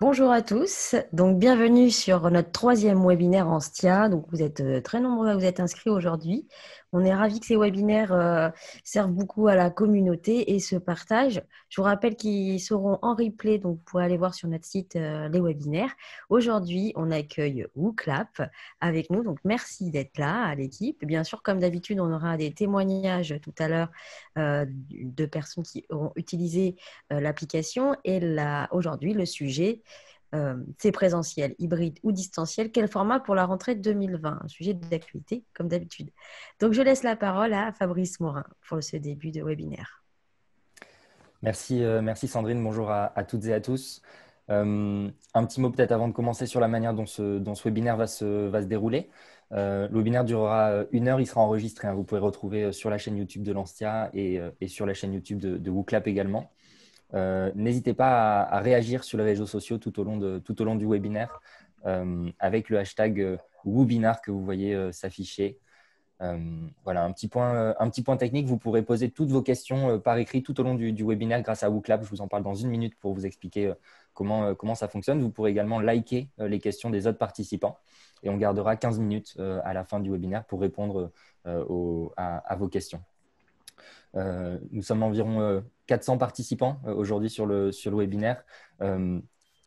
Bonjour à tous, donc bienvenue sur notre troisième webinaire en STIA. Donc vous êtes très nombreux à vous être inscrits aujourd'hui. On est ravis que ces webinaires servent beaucoup à la communauté et se partagent. Je vous rappelle qu'ils seront en replay, donc vous pourrez aller voir sur notre site les webinaires. Aujourd'hui, on accueille WooClap avec nous, donc merci d'être là à l'équipe. Bien sûr, comme d'habitude, on aura des témoignages tout à l'heure de personnes qui auront utilisé l'application. Et là, aujourd'hui, le sujet, c'est présentiel, hybride ou distanciel. Quel format pour la rentrée 2020? Un sujet d'actualité, comme d'habitude. Donc, je laisse la parole à Fabrice Morin pour ce début de webinaire. Merci Sandrine, bonjour à toutes et à tous. Un petit mot peut-être avant de commencer sur la manière dont ce webinaire va se dérouler. Le webinaire durera 1 heure, il sera enregistré, hein. Vous pouvez le retrouver sur la chaîne YouTube de l'Anstia et sur la chaîne YouTube de WooClap également. N'hésitez pas à réagir sur les réseaux sociaux tout au long du webinaire avec le hashtag Woobinar que vous voyez s'afficher. Voilà, un petit point technique, vous pourrez poser toutes vos questions par écrit tout au long du webinaire grâce à WooClap. Je vous en parle dans 1 minute pour vous expliquer comment ça fonctionne. Vous pourrez également liker les questions des autres participants et on gardera 15 minutes à la fin du webinaire pour répondre à vos questions. Nous sommes environ 400 participants aujourd'hui sur le webinaire.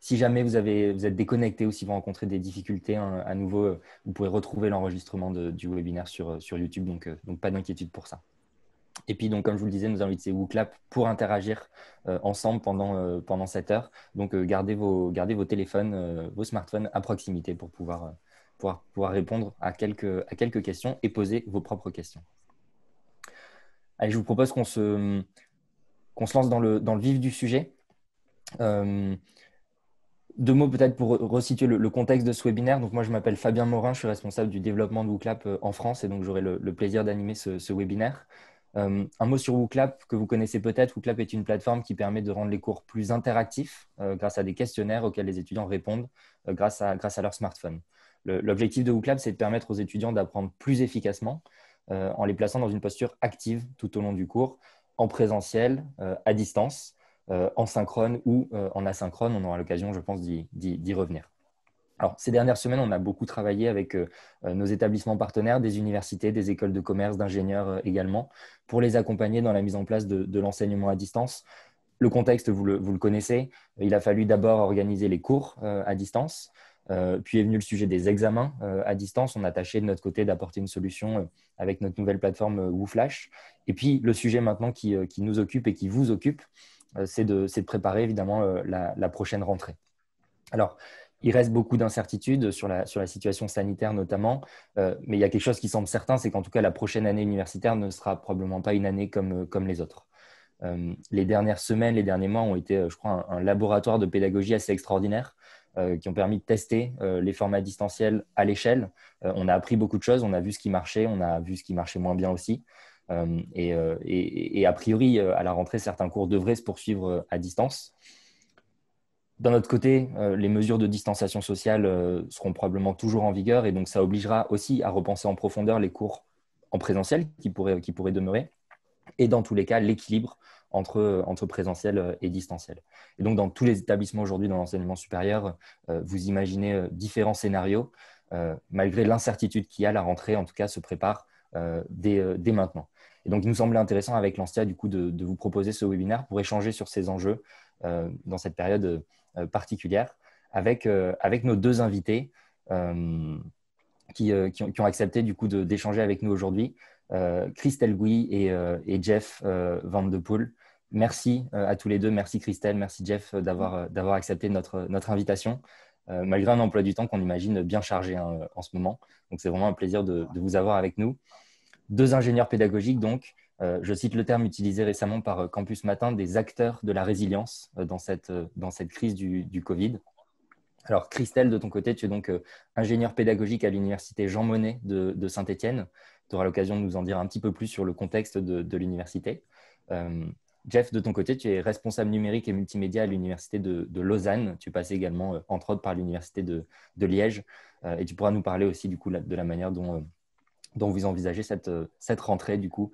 Si jamais vous êtes déconnecté ou si vous rencontrez des difficultés, hein, à nouveau, vous pourrez retrouver l'enregistrement du webinaire sur YouTube, donc pas d'inquiétude pour ça. Et puis, donc, comme je vous le disais, nous invitons WooClap pour interagir ensemble pendant cette heure. Donc, gardez vos téléphones, vos smartphones à proximité pour pouvoir répondre à quelques questions et poser vos propres questions. Allez, je vous propose qu'on se lance dans le vif du sujet. 2 mots peut-être pour resituer le contexte de ce webinaire. Donc moi, je m'appelle Fabien Morin, je suis responsable du développement de WooClap en France et donc j'aurai le plaisir d'animer ce webinaire. Un mot sur WooClap que vous connaissez peut-être. WooClap est une plateforme qui permet de rendre les cours plus interactifs grâce à des questionnaires auxquels les étudiants répondent grâce à leur smartphone. L'objectif de WooClap, c'est de permettre aux étudiants d'apprendre plus efficacement en les plaçant dans une posture active tout au long du cours, en présentiel, à distance, en synchrone ou en asynchrone. On aura l'occasion, je pense, d'y revenir. Alors, ces dernières semaines, on a beaucoup travaillé avec nos établissements partenaires, des universités, des écoles de commerce, d'ingénieurs également, pour les accompagner dans la mise en place de l'enseignement à distance. Le contexte, vous le connaissez. Il a fallu d'abord organiser les cours à distance. Puis est venu le sujet des examens à distance. On a tâché de notre côté d'apporter une solution avec notre nouvelle plateforme WooFlash. Et puis, le sujet maintenant qui nous occupe et qui vous occupe, c'est de préparer évidemment la prochaine rentrée. Alors, il reste beaucoup d'incertitudes sur la situation sanitaire notamment, mais il y a quelque chose qui semble certain, c'est qu'en tout cas, la prochaine année universitaire ne sera probablement pas une année comme les autres. Les dernières semaines, les derniers mois ont été, je crois, un laboratoire de pédagogie assez extraordinaire qui ont permis de tester les formats distanciels à l'échelle. On a appris beaucoup de choses, on a vu ce qui marchait, on a vu ce qui marchait moins bien aussi. Et a priori, à la rentrée, certains cours devraient se poursuivre à distance. D'un autre côté, les mesures de distanciation sociale seront probablement toujours en vigueur et donc ça obligera aussi à repenser en profondeur les cours en présentiel qui pourraient demeurer et dans tous les cas, l'équilibre entre présentiel et distanciel. Et donc, dans tous les établissements aujourd'hui dans l'enseignement supérieur, vous imaginez différents scénarios. Malgré l'incertitude qu'il y a, la rentrée, en tout cas, se prépare dès maintenant. Et donc, il nous semblait intéressant avec l'Anstia, du coup, de vous proposer ce webinaire pour échanger sur ces enjeux dans cette période particulière avec nos 2 invités qui ont accepté, du coup, d'échanger avec nous aujourd'hui. Christelle Gouy et Jeff Van de Poel. Merci à tous les deux. Merci Christelle, merci Jeff d'avoir accepté notre invitation, malgré un emploi du temps qu'on imagine bien chargé en ce moment. Donc, c'est vraiment un plaisir de vous avoir avec nous. 2 ingénieurs pédagogiques, donc. Je cite le terme utilisé récemment par Campus Matin, des acteurs de la résilience dans cette crise du Covid. Alors, Christelle, de ton côté, tu es donc ingénieure pédagogique à l'université Jean Monnet de Saint-Étienne. Tu auras l'occasion de nous en dire un petit peu plus sur le contexte de l'université. Jeff, de ton côté, tu es responsable numérique et multimédia à l'université de Lausanne. Tu es passé également, entre autres, par l'université de Liège. Et tu pourras nous parler aussi du coup, de la manière dont vous envisagez cette rentrée du coup,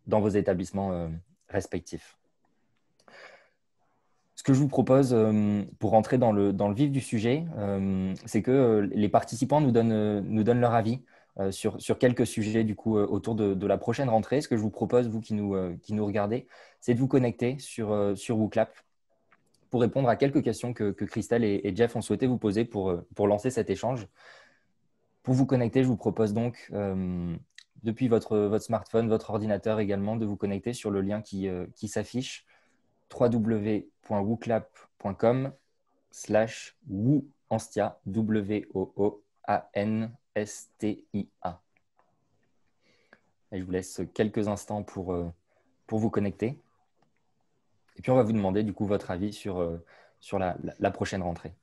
dans vos établissements respectifs. Ce que je vous propose pour rentrer dans le vif du sujet, c'est que les participants nous donnent leur avis sur quelques sujets du coup, autour de la prochaine rentrée. Ce que je vous propose, vous qui nous regardez, c'est de vous connecter sur WooClap pour répondre à quelques questions que Christelle et Jeff ont souhaité vous poser pour lancer cet échange. Pour vous connecter, je vous propose donc, depuis votre smartphone, votre ordinateur également, de vous connecter sur le lien qui s'affiche www.wooclap.com/wooanstia, WOOANSTIA. Et je vous laisse quelques instants pour vous connecter. Et puis, on va vous demander du coup votre avis sur la prochaine rentrée.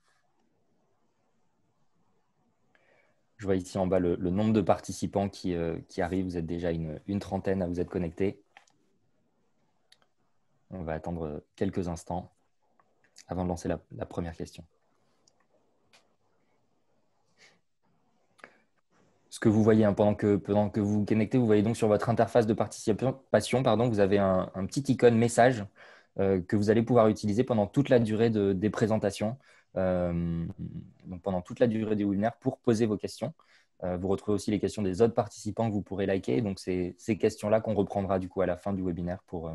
Je vois ici en bas le nombre de participants qui arrivent. Vous êtes déjà une trentaine à vous être connectés. On va attendre quelques instants avant de lancer la première question. Ce que vous voyez pendant que vous vous connectez, vous voyez donc sur votre interface de participation, vous avez un petit icône message que vous allez pouvoir utiliser pendant toute la durée des présentations, donc pendant toute la durée du webinaire pour poser vos questions. Vous retrouvez aussi les questions des autres participants que vous pourrez liker. Donc, c'est ces questions-là qu'on reprendra du coup à la fin du webinaire pour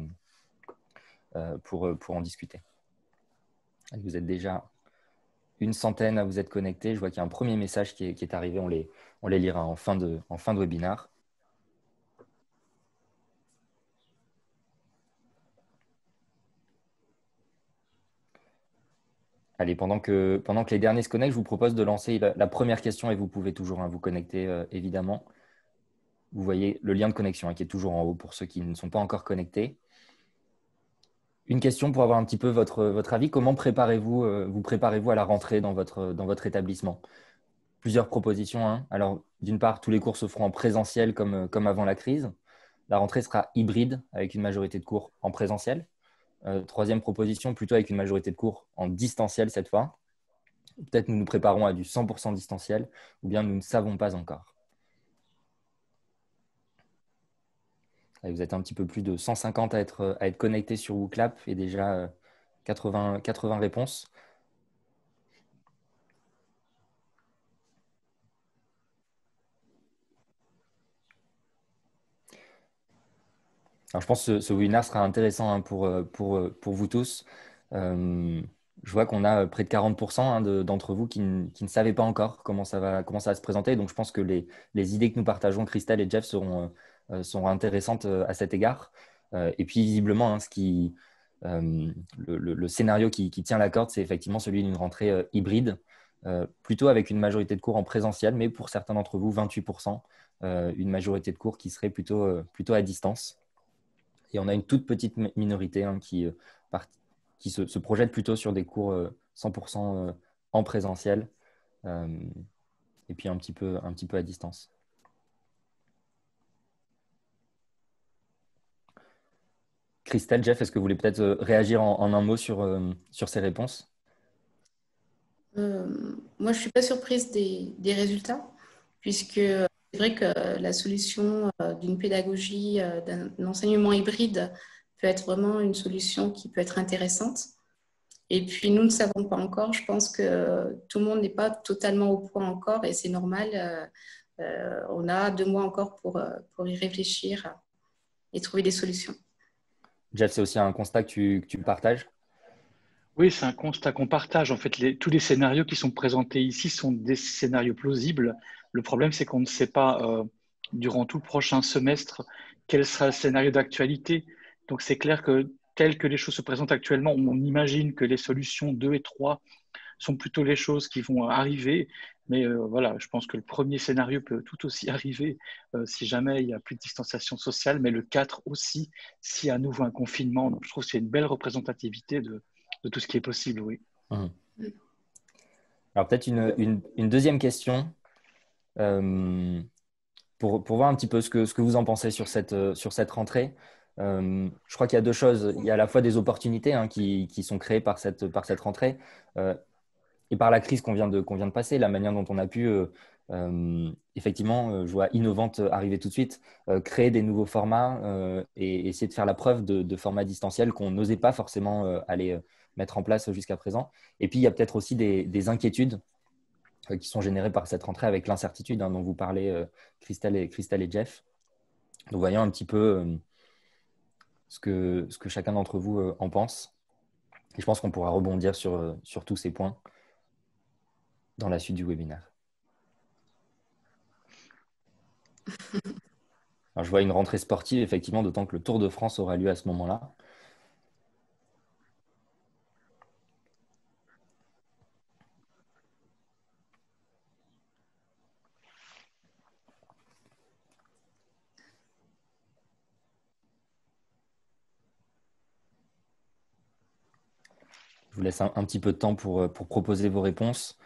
en discuter. Vous êtes déjà une centaine à vous être connectés. Je vois qu'il y a un premier message qui est arrivé. On les lira en fin de webinaire. Allez, pendant que les derniers se connectent, je vous propose de lancer la première question et vous pouvez toujours vous connecter, évidemment. Vous voyez le lien de connexion qui est toujours en haut pour ceux qui ne sont pas encore connectés. Une question pour avoir un petit peu votre avis. Comment vous préparez-vous à la rentrée dans votre établissement? Plusieurs propositions. Hein. Alors, d'une part, tous les cours se feront en présentiel comme avant la crise. La rentrée sera hybride avec une majorité de cours en présentiel. Troisième proposition, plutôt avec une majorité de cours en distanciel cette fois. Peut-être nous préparons à du 100% distanciel ou bien nous ne savons pas encore. Vous êtes un petit peu plus de 150 à être connectés sur WooClap et déjà 80 réponses. Alors, je pense que ce webinaire sera intéressant pour vous tous. Je vois qu'on a près de 40% d'entre vous qui ne savaient pas encore comment ça va se présenter. Donc, je pense que les idées que nous partageons, Christelle et Jeff, seront intéressantes à cet égard. Et puis, visiblement, le scénario qui tient la corde, c'est effectivement celui d'une rentrée hybride, plutôt avec une majorité de cours en présentiel, mais pour certains d'entre vous, 28%, une majorité de cours qui serait plutôt à distance. Et on a une toute petite minorité qui se projette plutôt sur des cours 100% en présentiel et puis un petit peu à distance. Christelle, Jeff, est-ce que vous voulez peut-être réagir en un mot sur ces réponses? Moi, je ne suis pas surprise des résultats, puisque c'est vrai que la solution d'une pédagogie, d'un enseignement hybride peut être vraiment une solution qui peut être intéressante. Et puis, nous ne savons pas encore. Je pense que tout le monde n'est pas totalement au point encore et c'est normal. On a 2 mois encore pour y réfléchir et trouver des solutions. Jeff, c'est aussi un constat que tu partages? Oui, c'est un constat qu'on partage. En fait, tous les scénarios qui sont présentés ici sont des scénarios plausibles. Le problème, c'est qu'on ne sait pas durant tout le prochain semestre quel sera le scénario d'actualité. Donc, c'est clair que tel que les choses se présentent actuellement, on imagine que les solutions 2 et 3 sont plutôt les choses qui vont arriver. Mais voilà, je pense que le premier scénario peut tout aussi arriver si jamais il n'y a plus de distanciation sociale, mais le 4 aussi, s'il y a à nouveau un confinement. Donc, je trouve que c'est une belle représentativité de tout ce qui est possible, oui. Mmh. Alors, peut-être une deuxième question pour voir un petit peu ce que vous en pensez sur cette rentrée. Je crois qu'il y a 2 choses. Il y a à la fois des opportunités qui sont créées par cette rentrée et par la crise qu'on vient de passer, la manière dont on a pu Effectivement, je vois innovante arriver tout de suite, créer des nouveaux formats et essayer de faire la preuve de formats distanciels qu'on n'osait pas forcément aller mettre en place jusqu'à présent. Et puis, il y a peut-être aussi des inquiétudes qui sont générées par cette rentrée avec l'incertitude dont vous parlez, Christelle et Jeff. Donc, voyons un petit peu ce que chacun d'entre vous en pense. Et je pense qu'on pourra rebondir sur tous ces points dans la suite du webinaire. Alors, je vois une rentrée sportive, effectivement, d'autant que le Tour de France aura lieu à ce moment-là. Je vous laisse un petit peu de temps pour proposer vos réponses.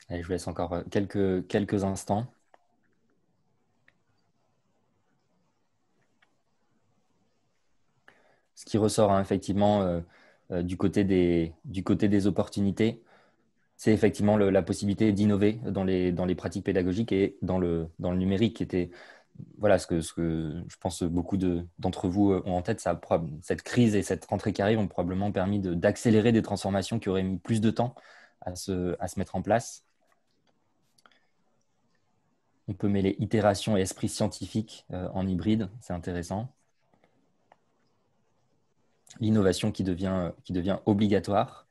Allez, je vous laisse encore quelques instants. Ce qui ressort effectivement du côté des opportunités, c'est effectivement la possibilité d'innover dans les pratiques pédagogiques et dans le numérique, qui était voilà, ce que je pense beaucoup d'entre vous ont en tête. Cette crise et cette rentrée qui arrive ont probablement permis d'accélérer des transformations qui auraient mis plus de temps à se mettre en place. On peut mêler itération et esprit scientifique en hybride, c'est intéressant. L'innovation qui devient obligatoire.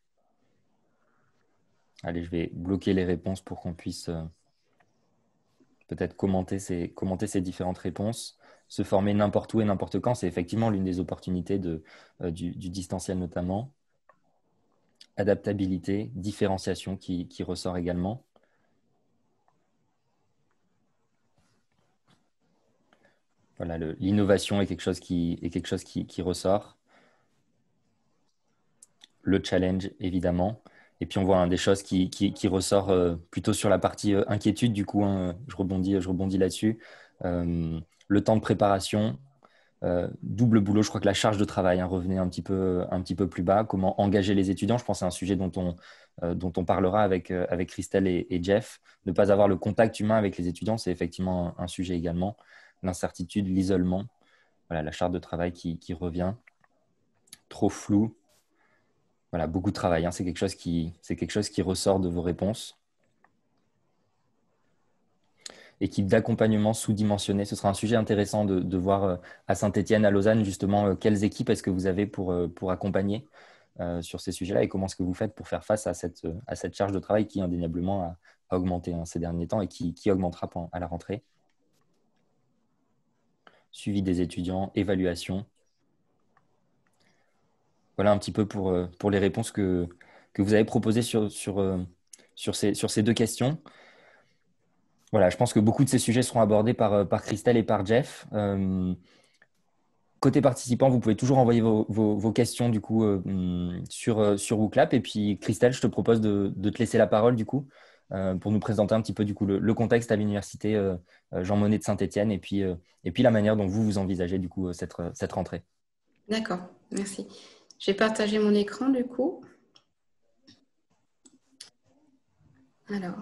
Allez, je vais bloquer les réponses pour qu'on puisse peut-être commenter ces différentes réponses. Se former n'importe où et n'importe quand, c'est effectivement l'une des opportunités du distanciel notamment. Adaptabilité, différenciation qui ressort également. Voilà, l'innovation est quelque chose qui ressort. Le challenge, évidemment. Et puis, on voit des choses qui ressort plutôt sur la partie inquiétude. Du coup, je rebondis là-dessus. Le temps de préparation, double boulot. Je crois que la charge de travail revenait un petit peu plus bas. Comment engager les étudiants? Je pense que c'est un sujet dont on parlera avec Christelle et Jeff. Ne pas avoir le contact humain avec les étudiants, c'est effectivement un sujet également. L'incertitude, l'isolement. Voilà, la charge de travail qui revient. Trop flou. Voilà, beaucoup de travail. C'est quelque chose qui ressort de vos réponses. Équipe d'accompagnement sous-dimensionnée. Ce sera un sujet intéressant de voir à Saint-Étienne, à Lausanne, justement, quelles équipes est-ce que vous avez pour accompagner sur ces sujets-là et comment est-ce que vous faites pour faire face à cette charge de travail qui, indéniablement, a augmenté ces derniers temps et qui augmentera à la rentrée. Suivi des étudiants, évaluation. Voilà un petit peu pour les réponses que vous avez proposées sur ces deux questions. Voilà, je pense que beaucoup de ces sujets seront abordés par Christelle et par Jeff. Côté participants, vous pouvez toujours envoyer vos questions du coup sur WooClap. Et puis Christelle, je te propose de te laisser la parole du coup pour nous présenter un petit peu du coup le contexte à l'université Jean Monnet de Saint-Étienne et puis la manière dont vous envisagez du coup cette rentrée. D'accord, merci. J'ai partagé mon écran du coup. Alors.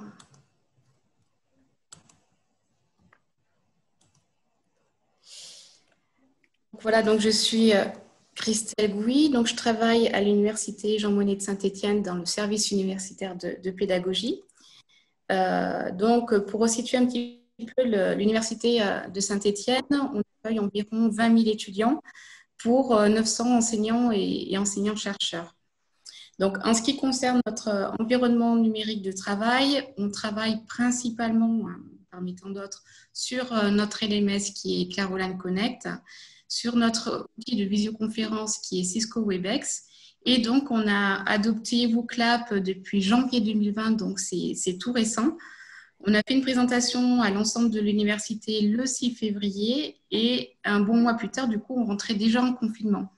Voilà, donc je suis Christelle Gouy, donc je travaille à l'université Jean Monnet de Saint-Étienne dans le service universitaire de pédagogie. Donc, pour resituer un petit peu l'université de Saint-Étienne, on accueille environ 20 000 étudiants pour 900 enseignants et enseignants-chercheurs. Donc, en ce qui concerne notre environnement numérique de travail, on travaille principalement, parmi tant d'autres, sur notre LMS qui est Caroline Connect, sur notre outil de visioconférence qui est Cisco Webex. Et donc, on a adopté WooClap depuis janvier 2020, donc c'est tout récent. On a fait une présentation à l'ensemble de l'université le 6 février et un bon mois plus tard, du coup, on rentrait déjà en confinement.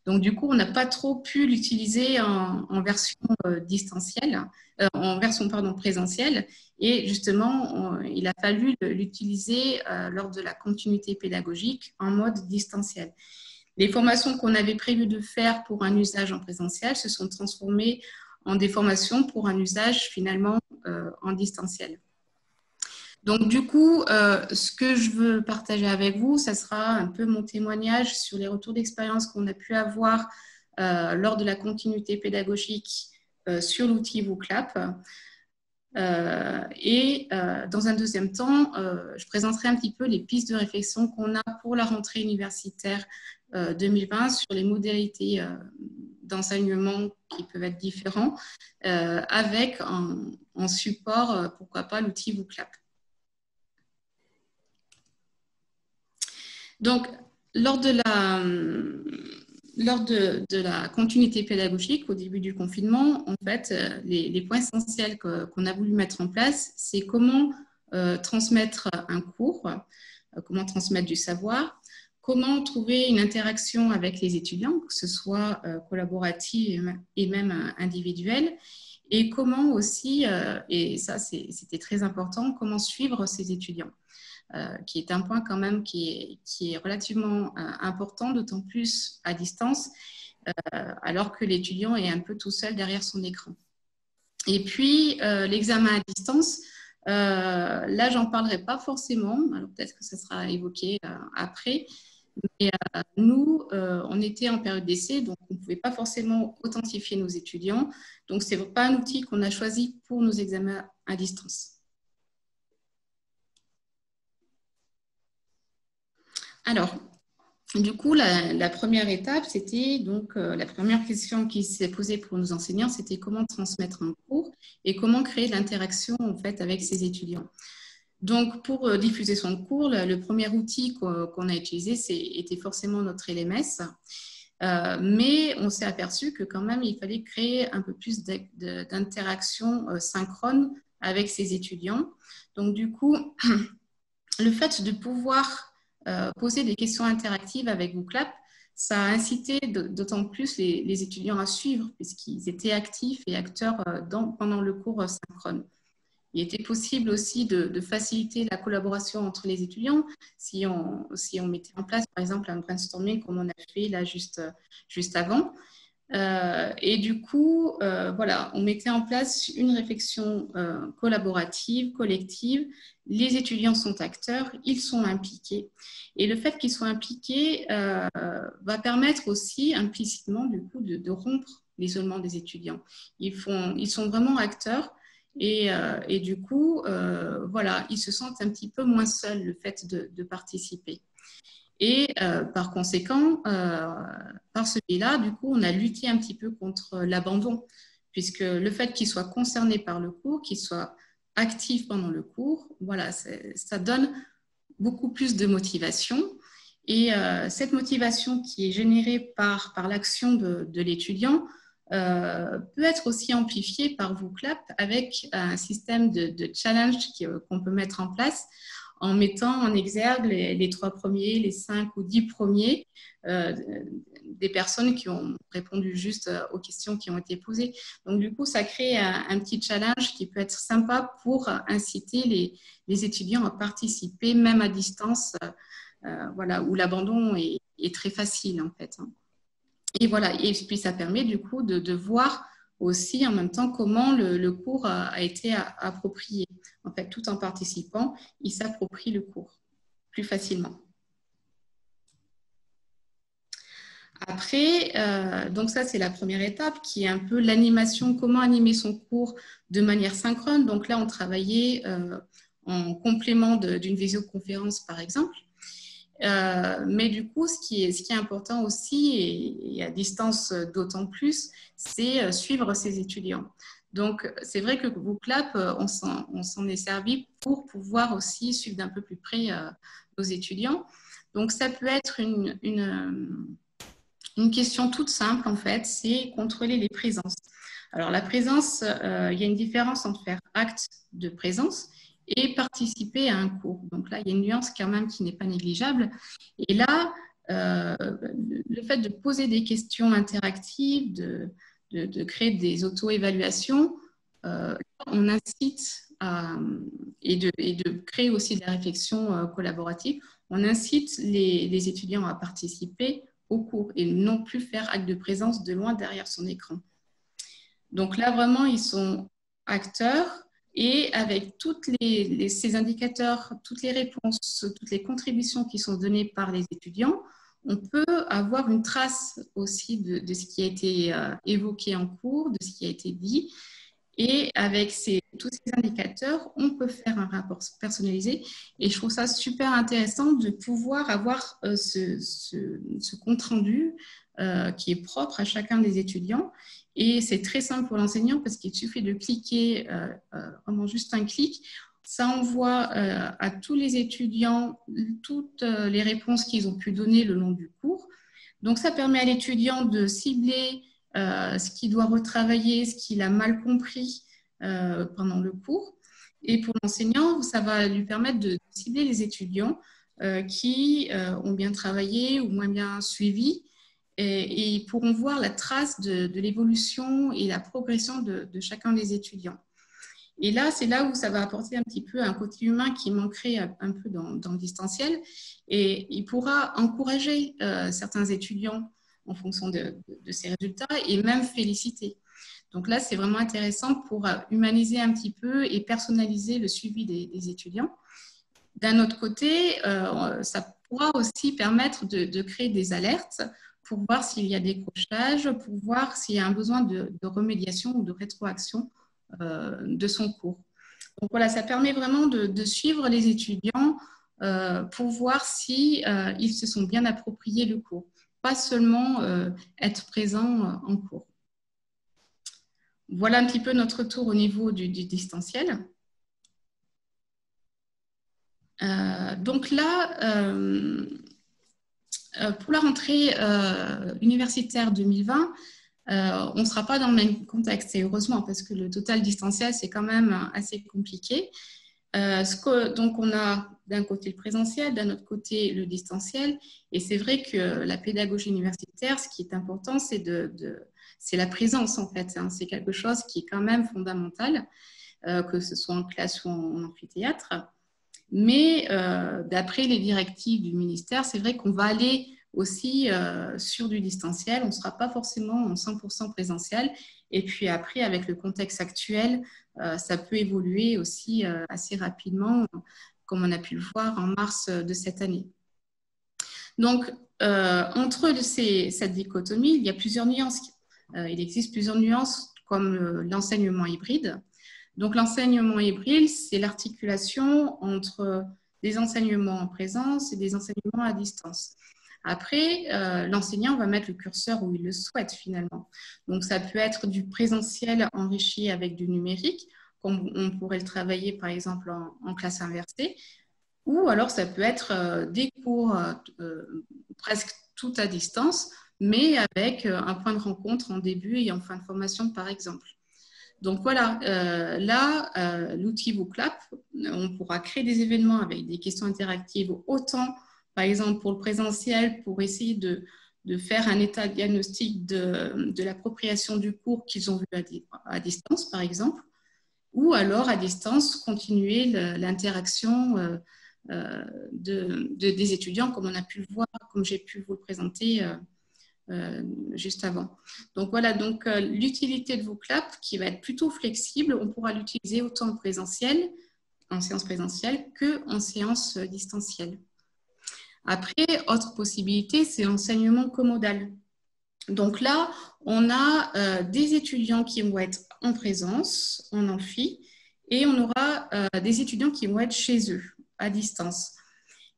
Donc, du coup, on n'a pas trop pu l'utiliser en version distancielle, en version présentielle. Et justement, il a fallu l'utiliser lors de la continuité pédagogique en mode distanciel. Les formations qu'on avait prévu de faire pour un usage en présentiel se sont transformées en des formations pour un usage finalement en distanciel. Donc, du coup, ce que je veux partager avec vous, ça sera un peu mon témoignage sur les retours d'expérience qu'on a pu avoir lors de la continuité pédagogique sur l'outil WooClap. Dans un deuxième temps, je présenterai un petit peu les pistes de réflexion qu'on a pour la rentrée universitaire 2020 sur les modalités d'enseignement qui peuvent être différents, avec en support, pourquoi pas, l'outil WooClap. Donc, lors de la continuité pédagogique au début du confinement, en fait, les points essentiels qu'on a voulu mettre en place, c'est comment transmettre un cours, comment transmettre du savoir, comment trouver une interaction avec les étudiants, que ce soit collaborative et même individuelle, et comment aussi, et ça c'était très important, comment suivre ces étudiants. Qui est un point quand même qui est relativement important, d'autant plus à distance, alors que l'étudiant est un peu tout seul derrière son écran. Et puis, l'examen à distance, là, j'en parlerai pas forcément, alors peut-être que ça sera évoqué après, mais nous, on était en période d'essai, donc on ne pouvait pas forcément authentifier nos étudiants, donc ce n'est pas un outil qu'on a choisi pour nos examens à distance. Alors, du coup, la première étape, c'était donc la première question qui s'est posée pour nos enseignants, c'était comment transmettre un cours et comment créer de l'interaction en fait avec ses étudiants. Donc, pour diffuser son cours, le premier outil qu'on a utilisé, était forcément notre LMS. Mais on s'est aperçu que quand même, il fallait créer un peu plus d'interaction synchrone avec ses étudiants. Donc, du coup, le fait de pouvoir poser des questions interactives avec WooClap, ça a incité d'autant plus les étudiants à suivre, puisqu'ils étaient actifs et acteurs pendant le cours synchrone. Il était possible aussi de faciliter la collaboration entre les étudiants si on mettait en place, par exemple, un brainstorming comme on a fait là juste avant. Et du coup, voilà, on mettait en place une réflexion collaborative, collective. Les étudiants sont acteurs, ils sont impliqués. Et le fait qu'ils soient impliqués va permettre aussi implicitement du coup de rompre l'isolement des étudiants. Ils sont vraiment acteurs et du coup, voilà, ils se sentent un petit peu moins seuls le fait de participer. Et par conséquent, par ce biais-là, du coup, on a lutté un petit peu contre l'abandon, puisque le fait qu'ils soient concernés par le cours, qu'ils soient actifs pendant le cours, voilà, ça donne beaucoup plus de motivation. Et cette motivation qui est générée par l'action de l'étudiant peut être aussi amplifiée par WooClap avec un système de challenge qu'on peut mettre en place en mettant en exergue les 3 premiers, les 5 ou 10 premiers des personnes qui ont répondu juste aux questions qui ont été posées. Donc, du coup, ça crée un petit challenge qui peut être sympa pour inciter les étudiants à participer, même à distance, voilà, où l'abandon est très facile, en fait. Et voilà, et puis ça permet du coup de voir aussi en même temps comment le cours a été approprié. En fait, tout en participant, ils s'approprient le cours plus facilement. Après, donc ça, c'est la première étape qui est un peu l'animation, comment animer son cours de manière synchrone. Donc là, on travaillait en complément d'une visioconférence, par exemple. Mais du coup, ce qui est important aussi, et à distance d'autant plus, c'est suivre ses étudiants. Donc, c'est vrai que WooClap, on s'en est servi pour pouvoir aussi suivre d'un peu plus près nos étudiants. Donc, ça peut être une question toute simple, en fait, c'est contrôler les présences. Alors, la présence, il y a une différence entre faire acte de présence et participer à un cours. Donc là, il y a une nuance quand même qui n'est pas négligeable. Et là, le fait de poser des questions interactives, de créer des auto-évaluations, on incite et de créer aussi de la réflexion collaborative, on incite les étudiants à participer au cours et non plus faire acte de présence de loin derrière son écran. Donc là, vraiment, ils sont acteurs et avec ces indicateurs, toutes les réponses, toutes les contributions qui sont données par les étudiants, on peut avoir une trace aussi de ce qui a été évoqué en cours, de ce qui a été dit. Et avec tous ces indicateurs, on peut faire un rapport personnalisé. Et je trouve ça super intéressant de pouvoir avoir ce compte-rendu qui est propre à chacun des étudiants. Et c'est très simple pour l'enseignant parce qu'il suffit de cliquer, vraiment juste un clic. Ça envoie à tous les étudiants toutes les réponses qu'ils ont pu donner le long du cours. Donc, ça permet à l'étudiant de cibler ce qu'il doit retravailler, ce qu'il a mal compris pendant le cours. Et pour l'enseignant, ça va lui permettre de cibler les étudiants qui ont bien travaillé ou moins bien suivi et ils pourront voir la trace de l'évolution et la progression de chacun des étudiants. Et là, c'est là où ça va apporter un petit peu un côté humain qui manquerait un peu dans le distanciel. Et il pourra encourager certains étudiants en fonction de ces résultats et même féliciter. Donc là, c'est vraiment intéressant pour humaniser un petit peu et personnaliser le suivi des étudiants. D'un autre côté, ça pourra aussi permettre de créer des alertes pour voir s'il y a des décrochage, pour voir s'il y a un besoin de remédiation ou de rétroaction de son cours. Donc voilà, ça permet vraiment de suivre les étudiants pour voir si ils se sont bien appropriés le cours, pas seulement être présent en cours. Voilà un petit peu notre tour au niveau du distanciel. Donc là, pour la rentrée universitaire 2020, on ne sera pas dans le même contexte, et heureusement, parce que le total distanciel, c'est quand même assez compliqué. Donc, on a d'un côté le présentiel, d'un autre côté le distanciel, et c'est vrai que la pédagogie universitaire, ce qui est important, c'est la présence, en fait. Hein. C'est quelque chose qui est quand même fondamental, que ce soit en classe ou en amphithéâtre. Mais d'après les directives du ministère, c'est vrai qu'on va aller aussi sur du distanciel. On ne sera pas forcément en 100% présentiel. Et puis après, avec le contexte actuel, ça peut évoluer aussi assez rapidement, comme on a pu le voir en mars de cette année. Donc, entre cette dichotomie, il y a plusieurs nuances. Il existe plusieurs nuances comme l'enseignement hybride. Donc, l'enseignement hybride, c'est l'articulation entre des enseignements en présence et des enseignements à distance. Après, l'enseignant va mettre le curseur où il le souhaite finalement. Donc, ça peut être du présentiel enrichi avec du numérique, comme on pourrait le travailler par exemple en classe inversée, ou alors ça peut être des cours presque tout à distance, mais avec un point de rencontre en début et en fin de formation par exemple. Donc voilà, là, l'outil VooClap, on pourra créer des événements avec des questions interactives, autant par exemple pour le présentiel, pour essayer de faire un état diagnostic de l'appropriation du cours qu'ils ont vu à distance par exemple, ou alors à distance, continuer l'interaction des étudiants comme on a pu le voir, comme j'ai pu vous le présenter juste avant. Donc voilà, donc l'utilité de VooClap qui va être plutôt flexible, on pourra l'utiliser autant en séance présentielle qu'en séance distancielle. Après, autre possibilité, c'est l'enseignement comodal. Donc là, on a des étudiants qui vont être en présence, en amphi, et on aura des étudiants qui vont être chez eux, à distance.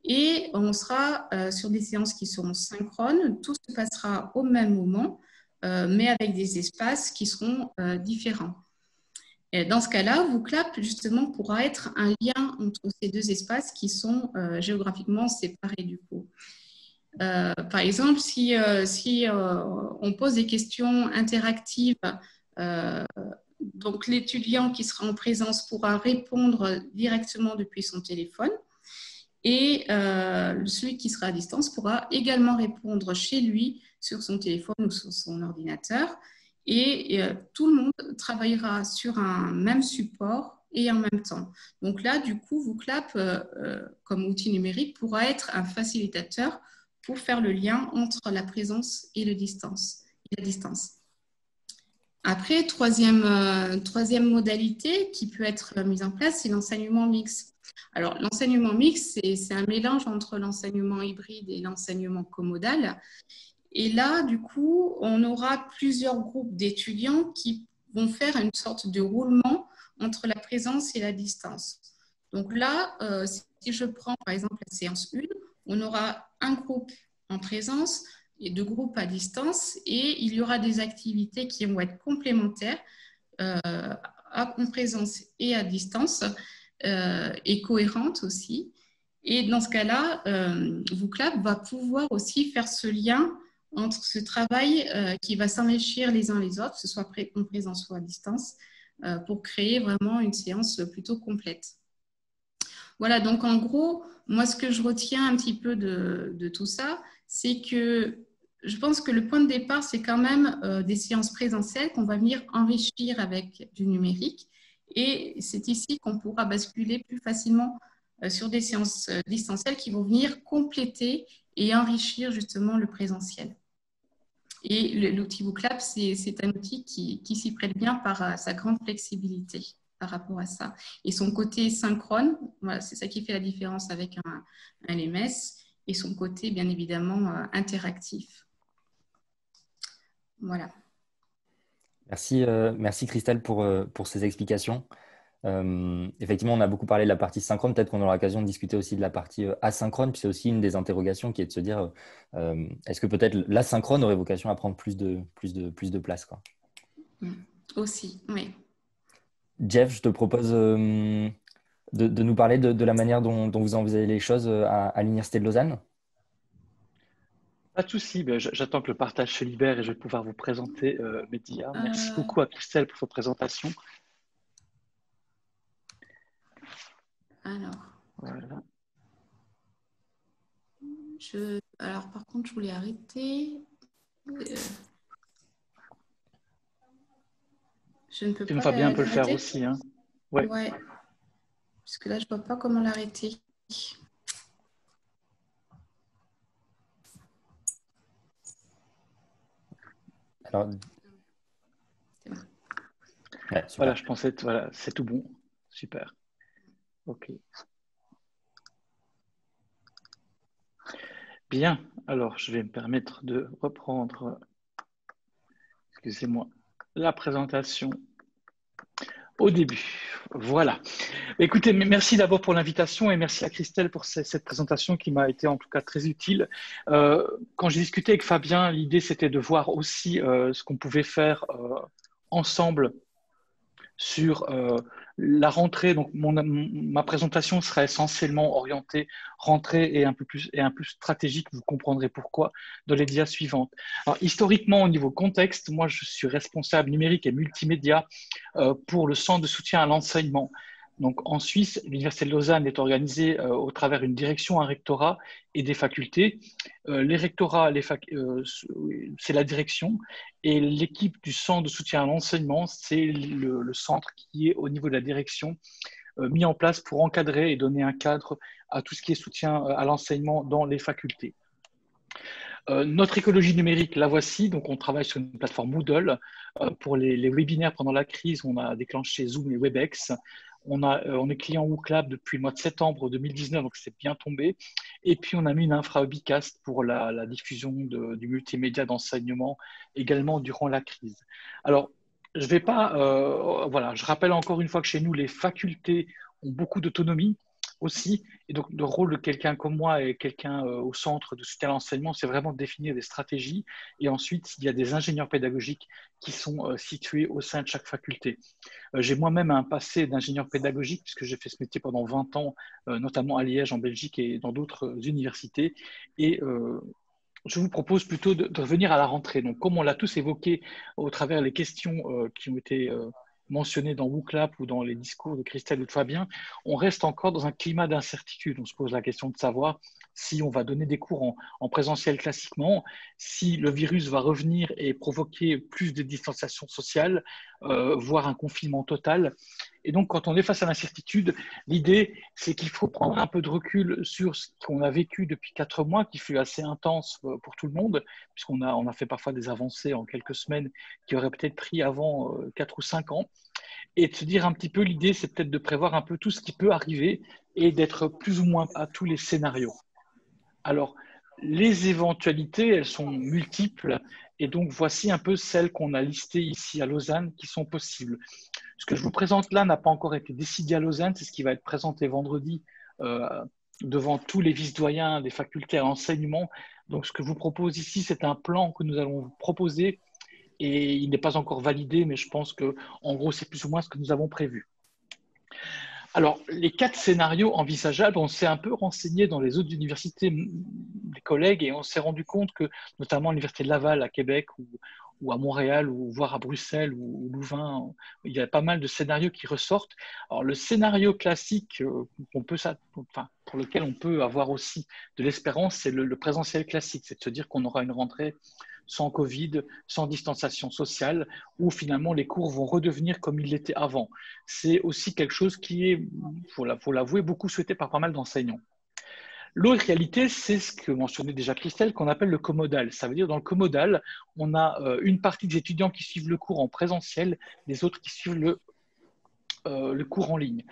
Et on sera sur des séances qui seront synchrones. Tout se passera au même moment, mais avec des espaces qui seront différents. Et dans ce cas-là, VooClap, justement, pourra être un lien entre ces deux espaces qui sont géographiquement séparés du coup. Par exemple, si on pose des questions interactives donc, l'étudiant qui sera en présence pourra répondre directement depuis son téléphone et celui qui sera à distance pourra également répondre chez lui sur son téléphone ou sur son ordinateur et tout le monde travaillera sur un même support et en même temps. Donc là, du coup, WooClap, comme outil numérique, pourra être un facilitateur pour faire le lien entre la présence et la distance. Après, troisième modalité qui peut être mise en place, c'est l'enseignement mixte. Alors, l'enseignement mixte, c'est un mélange entre l'enseignement hybride et l'enseignement comodal. Et là, du coup, on aura plusieurs groupes d'étudiants qui vont faire une sorte de roulement entre la présence et la distance. Donc là, si je prends par exemple la séance 1, on aura un groupe en présence et deux groupes à distance et il y aura des activités qui vont être complémentaires en présence et à distance et cohérentes aussi. Et dans ce cas-là, WooClap va pouvoir aussi faire ce lien entre ce travail qui va s'enrichir les uns les autres, que ce soit en présence ou à distance, pour créer vraiment une séance plutôt complète. Voilà, donc en gros, moi ce que je retiens un petit peu de tout ça, c'est que je pense que le point de départ, c'est quand même des séances présentielles qu'on va venir enrichir avec du numérique. Et c'est ici qu'on pourra basculer plus facilement sur des séances distancielles qui vont venir compléter et enrichir justement le présentiel. Et l'outil WooClap, c'est un outil qui s'y prête bien par sa grande flexibilité par rapport à ça. Et son côté synchrone, voilà, c'est ça qui fait la différence avec un LMS, et son côté, bien évidemment, interactif. Voilà. Merci Christelle pour ces explications. Effectivement, on a beaucoup parlé de la partie synchrone. Peut-être qu'on aura l'occasion de discuter aussi de la partie asynchrone. Puis c'est aussi une des interrogations qui est de se dire est-ce que peut-être l'asynchrone aurait vocation à prendre plus de place, quoi. Aussi, oui. Jeff, je te propose de nous parler de la manière dont vous envisagez les choses à l'Université de Lausanne. Pas de souci, j'attends que le partage se libère et je vais pouvoir vous présenter Média. Merci beaucoup à Christelle pour votre présentation. Alors, voilà. Alors, par contre, je voulais arrêter. Je ne peux pas. Fabien peut le faire aussi. Hein. Ouais. Parce que là, je ne vois pas comment l'arrêter. Alors, ouais, voilà, je pensais, voilà, c'est tout bon. Super. OK. Bien, alors je vais me permettre de reprendre, excusez-moi, la présentation au début. Voilà. Écoutez, merci d'abord pour l'invitation et merci à Christelle pour cette présentation qui m'a été en tout cas très utile. Quand j'ai discuté avec Fabien, l'idée c'était de voir aussi ce qu'on pouvait faire ensemble sur la rentrée. Donc ma présentation sera essentiellement orientée rentrée et un peu plus stratégique. Vous comprendrez pourquoi dans les dias suivantes. Alors, historiquement, au niveau contexte, moi je suis responsable numérique et multimédia pour le centre de soutien à l'enseignement. Donc, en Suisse, l'Université de Lausanne est organisée au travers d'une direction, un rectorat et des facultés. Les rectorats, c'est la direction, et l'équipe du centre de soutien à l'enseignement, c'est le centre qui est au niveau de la direction mis en place pour encadrer et donner un cadre à tout ce qui est soutien à l'enseignement dans les facultés. Notre écologie numérique, la voici. Donc, on travaille sur une plateforme Moodle. Pour les webinaires pendant la crise, on a déclenché Zoom et WebEx. On est client WooClap depuis le mois de septembre 2019, donc c'est bien tombé. Et puis, on a mis une infra Ubicast pour la diffusion du multimédia d'enseignement également durant la crise. Alors, je vais pas, voilà, je rappelle encore une fois que chez nous, les facultés ont beaucoup d'autonomie aussi. Et donc, le rôle de quelqu'un comme moi et quelqu'un au centre de soutien à l'enseignement, c'est vraiment de définir des stratégies. Et ensuite, il y a des ingénieurs pédagogiques qui sont situés au sein de chaque faculté. J'ai moi-même un passé d'ingénieur pédagogique puisque j'ai fait ce métier pendant 20 ans, notamment à Liège, en Belgique et dans d'autres universités. Et je vous propose plutôt de revenir à la rentrée. Donc, comme on l'a tous évoqué au travers des questions qui ont été mentionné dans WooClap ou dans les discours de Christelle ou de Fabien, on reste encore dans un climat d'incertitude. On se pose la question de savoir si on va donner des cours en présentiel classiquement, si le virus va revenir et provoquer plus de distanciation sociale, voire un confinement total. Et donc, quand on est face à l'incertitude, l'idée, c'est qu'il faut prendre un peu de recul sur ce qu'on a vécu depuis 4 mois, qui fut assez intense pour tout le monde, puisqu'on a fait parfois des avancées en quelques semaines qui auraient peut-être pris avant 4 ou 5 ans. Et de se dire un petit peu, l'idée, c'est peut-être de prévoir un peu tout ce qui peut arriver et d'être plus ou moins à tous les scénarios. Alors, les éventualités, elles sont multiples. Et donc, voici un peu celles qu'on a listées ici à Lausanne qui sont possibles. Ce que je vous présente là n'a pas encore été décidé à Lausanne. C'est ce qui va être présenté vendredi devant tous les vice-doyens des facultés à l'enseignement. Donc, ce que je vous propose ici, c'est un plan que nous allons vous proposer. Et il n'est pas encore validé, mais je pense qu'en gros, c'est plus ou moins ce que nous avons prévu. Alors, les 4 scénarios envisageables, on s'est un peu renseigné dans les autres universités, des collègues, et on s'est rendu compte que, notamment à l'Université de Laval à Québec, ou à Montréal, ou voire à Bruxelles, ou Louvain, il y a pas mal de scénarios qui ressortent. Alors, le scénario classique pour lequel on peut avoir aussi de l'espérance, c'est le présentiel classique, c'est de se dire qu'on aura une rentrée sans Covid, sans distanciation sociale, où finalement les cours vont redevenir comme ils l'étaient avant. C'est aussi quelque chose qui est, faut l'avouer, beaucoup souhaité par pas mal d'enseignants. L'autre réalité, c'est ce que mentionnait déjà Christelle, qu'on appelle le comodal. Ça veut dire dans le comodal, on a une partie des étudiants qui suivent le cours en présentiel, les autres qui suivent le cours en ligne.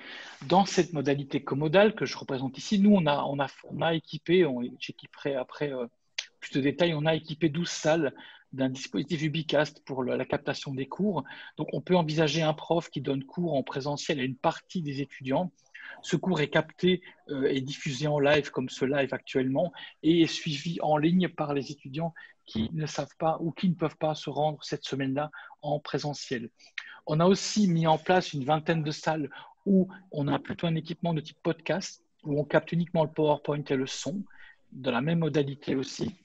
Dans cette modalité comodale que je représente ici, nous, on a équipé, j'équiperai après plus de détails, on a équipé 12 salles d'un dispositif Ubicast pour la captation des cours. Donc, on peut envisager un prof qui donne cours en présentiel à une partie des étudiants. Ce cours est capté et diffusé en live comme ce live actuellement et est suivi en ligne par les étudiants qui ne savent pas ou qui ne peuvent pas se rendre cette semaine-là en présentiel. On a aussi mis en place une vingtaine de salles où on a plutôt un équipement de type podcast, où on capte uniquement le PowerPoint et le son, de la même modalité aussi.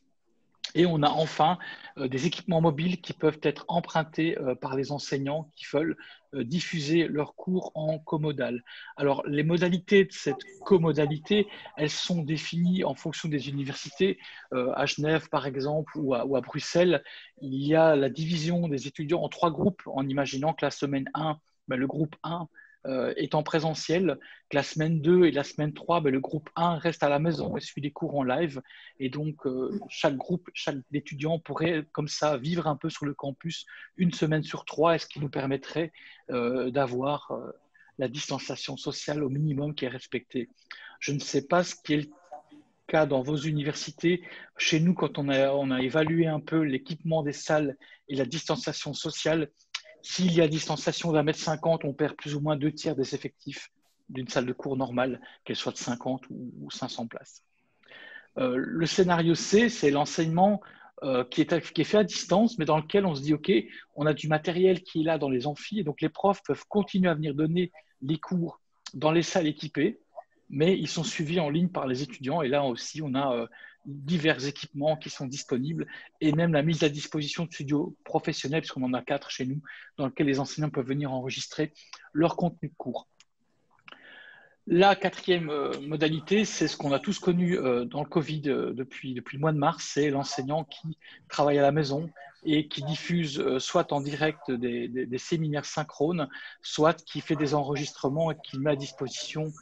Et on a enfin des équipements mobiles qui peuvent être empruntés par les enseignants qui veulent diffuser leurs cours en comodal. Alors, les modalités de cette comodalité, elles sont définies en fonction des universités. À Genève, par exemple, ou à Bruxelles, il y a la division des étudiants en 3 groupes, en imaginant que la semaine 1, le groupe 1 est en présentiel, que la semaine 2 et la semaine 3, le groupe 1 reste à la maison et suit les cours en live. Et donc, chaque étudiant pourrait comme ça vivre un peu sur le campus une semaine sur 3, et ce qui nous permettrait d'avoir la distanciation sociale au minimum qui est respectée. Je ne sais pas ce qui est le cas dans vos universités. Chez nous, quand on a évalué un peu l'équipement des salles et la distanciation sociale, s'il y a distanciation d'1,50 m, on perd plus ou moins 2/3 des effectifs d'une salle de cours normale, qu'elle soit de 50 ou 500 places. Le scénario C, c'est l'enseignement qui est fait à distance, mais dans lequel on se dit, OK, on a du matériel qui est là dans les amphis, et donc les profs peuvent continuer à venir donner les cours dans les salles équipées, mais ils sont suivis en ligne par les étudiants. Et là aussi, on a divers équipements qui sont disponibles et même la mise à disposition de studios professionnels, puisqu'on en a 4 chez nous, dans lesquels les enseignants peuvent venir enregistrer leur contenu de cours. La 4e modalité, c'est ce qu'on a tous connu dans le Covid depuis le mois de mars, c'est l'enseignant qui travaille à la maison et qui diffuse soit en direct des séminaires synchrones, soit qui fait des enregistrements et qui met à disposition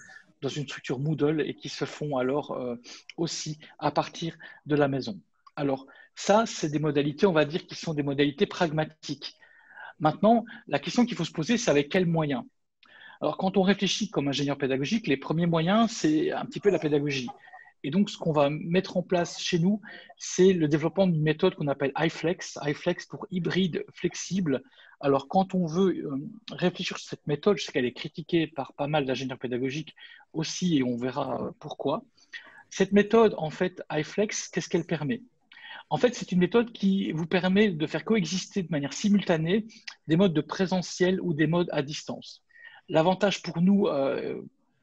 dans une structure Moodle et qui se font alors aussi à partir de la maison. Alors ça, c'est des modalités, on va dire, qui sont des modalités pragmatiques. Maintenant, la question qu'il faut se poser, c'est avec quels moyens ? Alors, quand on réfléchit comme ingénieur pédagogique, les premiers moyens, c'est un petit peu la pédagogie. Et donc, ce qu'on va mettre en place chez nous, c'est le développement d'une méthode qu'on appelle iFlex pour hybride flexible. Alors, quand on veut réfléchir sur cette méthode, je sais qu'elle est critiquée par pas mal d'ingénieurs pédagogiques aussi, et on verra pourquoi. Cette méthode, en fait, iFlex, qu'est-ce qu'elle permet ? En fait, c'est une méthode qui vous permet de faire coexister de manière simultanée des modes de présentiel ou des modes à distance. L'avantage pour nous,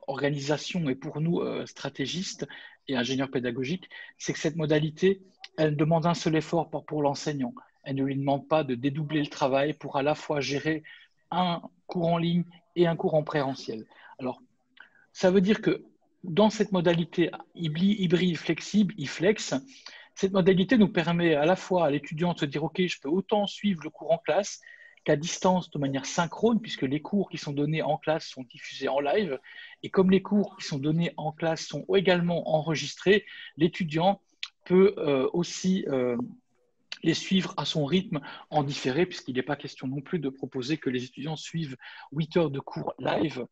organisation, et pour nous, stratégistes et ingénieurs pédagogiques, c'est que cette modalité, elle demande un seul effort pour l'enseignant. Elle ne lui demande pas de dédoubler le travail pour à la fois gérer un cours en ligne et un cours en présentiel. Alors, ça veut dire que dans cette modalité hybride flexible, e-flex, cette modalité nous permet à la fois à l'étudiant de se dire « Ok, je peux autant suivre le cours en classe qu'à distance de manière synchrone, puisque les cours qui sont donnés en classe sont diffusés en live. Et comme les cours qui sont donnés en classe sont également enregistrés, l'étudiant peut aussi les suivre à son rythme en différé, puisqu'il n'est pas question non plus de proposer que les étudiants suivent 8 heures de cours live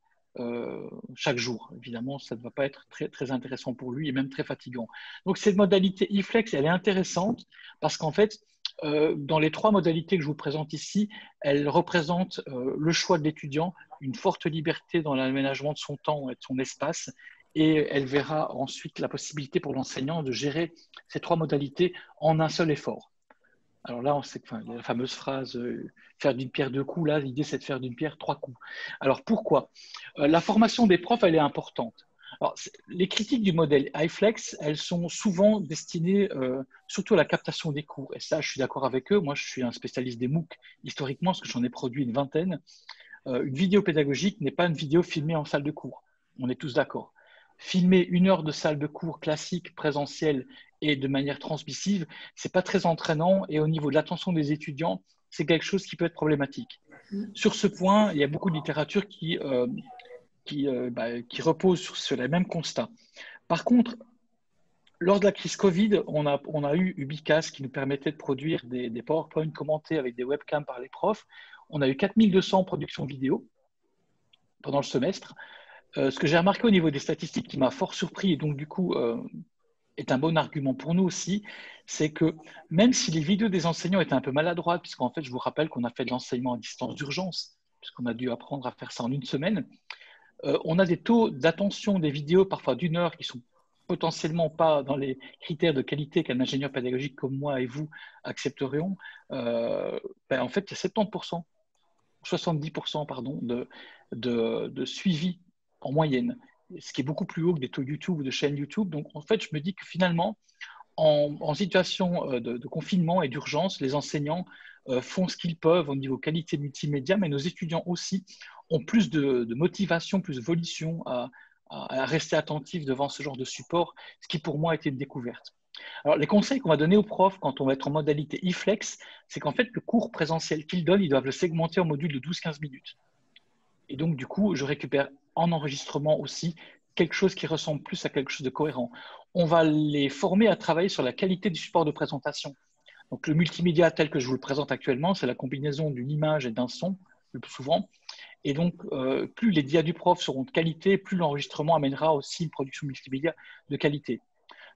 chaque jour. Évidemment, ça ne va pas être très, très intéressant pour lui et même très fatigant. Donc, cette modalité e-flex, elle est intéressante parce qu'en fait, dans les 3 modalités que je vous présente ici, elle représente le choix de l'étudiant, une forte liberté dans l'aménagement de son temps et de son espace, et elle verra ensuite la possibilité pour l'enseignant de gérer ces 3 modalités en un seul effort. Alors là, on sait que la fameuse phrase faire d'une pierre 2 coups, là, l'idée c'est de faire d'une pierre 3 coups. Alors pourquoi la formation des profs, elle est importante. Alors, les critiques du modèle iFlex, elles sont souvent destinées surtout à la captation des cours. Et ça, je suis d'accord avec eux. Moi, je suis un spécialiste des MOOC historiquement, parce que j'en ai produit une vingtaine. Une vidéo pédagogique n'est pas une vidéo filmée en salle de cours. On est tous d'accord. Filmer 1 heure de salle de cours classique, présentielle et de manière transmissive, c'est pas très entraînant et au niveau de l'attention des étudiants, c'est quelque chose qui peut être problématique. Sur ce point, il y a beaucoup de littérature qui repose sur les mêmes constats. Par contre, lors de la crise Covid, on a eu Ubicast qui nous permettait de produire des PowerPoint commentés avec des webcams par les profs. On a eu 4200 productions vidéo pendant le semestre. Ce que j'ai remarqué au niveau des statistiques qui m'a fort surpris et donc du coup est un bon argument pour nous aussi, c'est que même si les vidéos des enseignants étaient un peu maladroites, puisqu'en fait je vous rappelle qu'on a fait de l'enseignement à distance d'urgence, puisqu'on a dû apprendre à faire ça en 1 semaine, on a des taux d'attention des vidéos parfois d'1 heure qui sont potentiellement pas dans les critères de qualité qu'un ingénieur pédagogique comme moi et vous accepterions. En fait, il y a 70%, 70% pardon, de suivi en moyenne, ce qui est beaucoup plus haut que des taux YouTube ou de chaînes YouTube. Donc, en fait, je me dis que finalement, en situation de confinement et d'urgence, les enseignants font ce qu'ils peuvent au niveau qualité multimédia, mais nos étudiants aussi ont plus de motivation, plus de volition à rester attentifs devant ce genre de support, ce qui pour moi a été une découverte. Alors, les conseils qu'on va donner aux profs quand on va être en modalité e-flex, c'est qu'en fait, le cours présentiel qu'ils donnent, ils doivent le segmenter en modules de 12-15 minutes. Et donc, du coup, je récupère en enregistrement aussi quelque chose qui ressemble plus à quelque chose de cohérent. On va les former à travailler sur la qualité du support de présentation. Donc, le multimédia tel que je vous le présente actuellement, c'est la combinaison d'une image et d'un son, le plus souvent. Et donc, plus les dias du prof seront de qualité, plus l'enregistrement amènera aussi une production multimédia de qualité.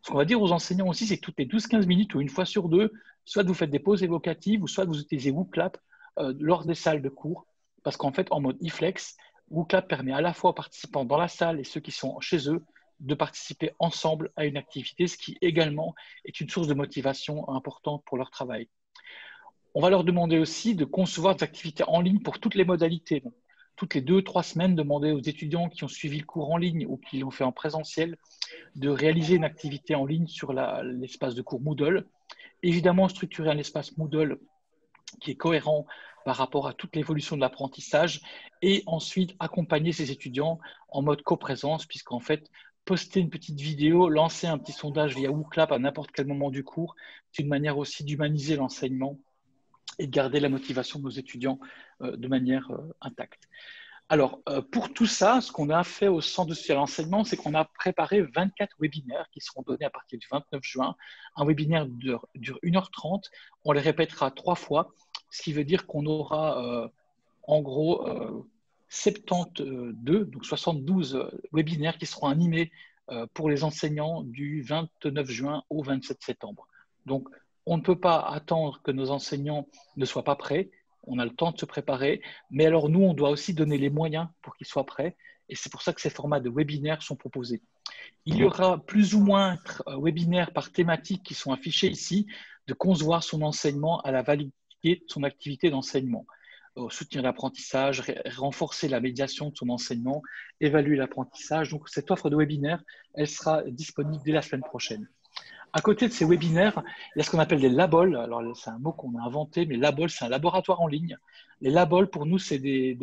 Ce qu'on va dire aux enseignants aussi, c'est que toutes les 12-15 minutes ou une fois sur deux, soit vous faites des pauses évocatives ou soit vous utilisez WooClap lors des salles de cours. Parce qu'en fait, en mode e-flex, WooClap permet à la fois aux participants dans la salle et ceux qui sont chez eux de participer ensemble à une activité, ce qui également est une source de motivation importante pour leur travail. On va leur demander aussi de concevoir des activités en ligne pour toutes les modalités. Donc, toutes les 2-3 semaines, demander aux étudiants qui ont suivi le cours en ligne ou qui l'ont fait en présentiel de réaliser une activité en ligne sur l'espace de cours Moodle. Évidemment, structurer un espace Moodle qui est cohérent par rapport à toute l'évolution de l'apprentissage et ensuite accompagner ces étudiants en mode coprésence, puisqu'en fait, poster une petite vidéo, lancer un petit sondage via WooClap à n'importe quel moment du cours, c'est une manière aussi d'humaniser l'enseignement et de garder la motivation de nos étudiants de manière intacte. Alors, pour tout ça, ce qu'on a fait au Centre de soutien à l'enseignement, c'est qu'on a préparé 24 webinaires qui seront donnés à partir du 29 juin. Un webinaire dure 1h30. On les répétera 3 fois, ce qui veut dire qu'on aura en gros 72, donc 72 webinaires qui seront animés pour les enseignants du 29 juin au 27 septembre. Donc, on ne peut pas attendre que nos enseignants ne soient pas prêts. On a le temps de se préparer, mais alors nous, on doit aussi donner les moyens pour qu'ils soient prêts, et c'est pour ça que ces formats de webinaires sont proposés. Il y aura plus ou moins webinaires par thématique qui sont affichés ici, de concevoir son enseignement à la validité de son activité d'enseignement, soutenir l'apprentissage, renforcer la médiation de son enseignement, évaluer l'apprentissage. Donc cette offre de webinaire, elle sera disponible dès la semaine prochaine. à côté de ces webinaires, il y a ce qu'on appelle des labols. Alors, c'est un mot qu'on a inventé, mais labol, c'est un laboratoire en ligne. Les labols, pour nous, c'est des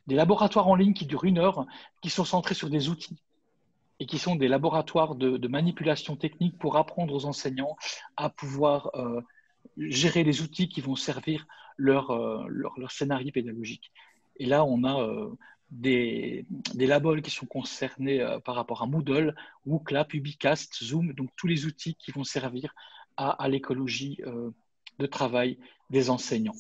laboratoires en ligne qui durent 1 heure, qui sont centrés sur des outils et qui sont des laboratoires de manipulation technique pour apprendre aux enseignants à pouvoir gérer les outils qui vont servir leur scénario pédagogique. Et là, on a des labels qui sont concernés par rapport à Moodle, WooClap, Ubicast, Zoom, donc tous les outils qui vont servir à l'écologie de travail des enseignants.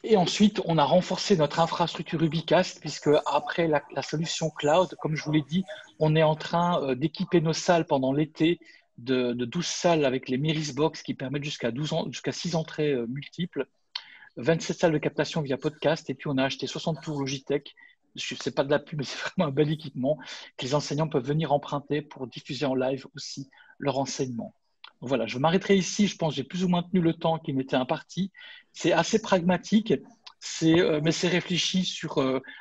Et ensuite, on a renforcé notre infrastructure Ubicast, puisque après la solution cloud, comme je vous l'ai dit, on est en train d'équiper nos salles pendant l'été de 12 salles avec les Merisbox qui permettent jusqu'à 6 entrées multiples, 27 salles de captation via podcast, et puis on a acheté 60 tours Logitech. Ce n'est pas de la pub, mais c'est vraiment un bel équipement que les enseignants peuvent venir emprunter pour diffuser en live aussi leur enseignement. Donc voilà, je m'arrêterai ici. Je pense que j'ai plus ou moins tenu le temps qui m'était imparti. C'est assez pragmatique, mais c'est réfléchi sur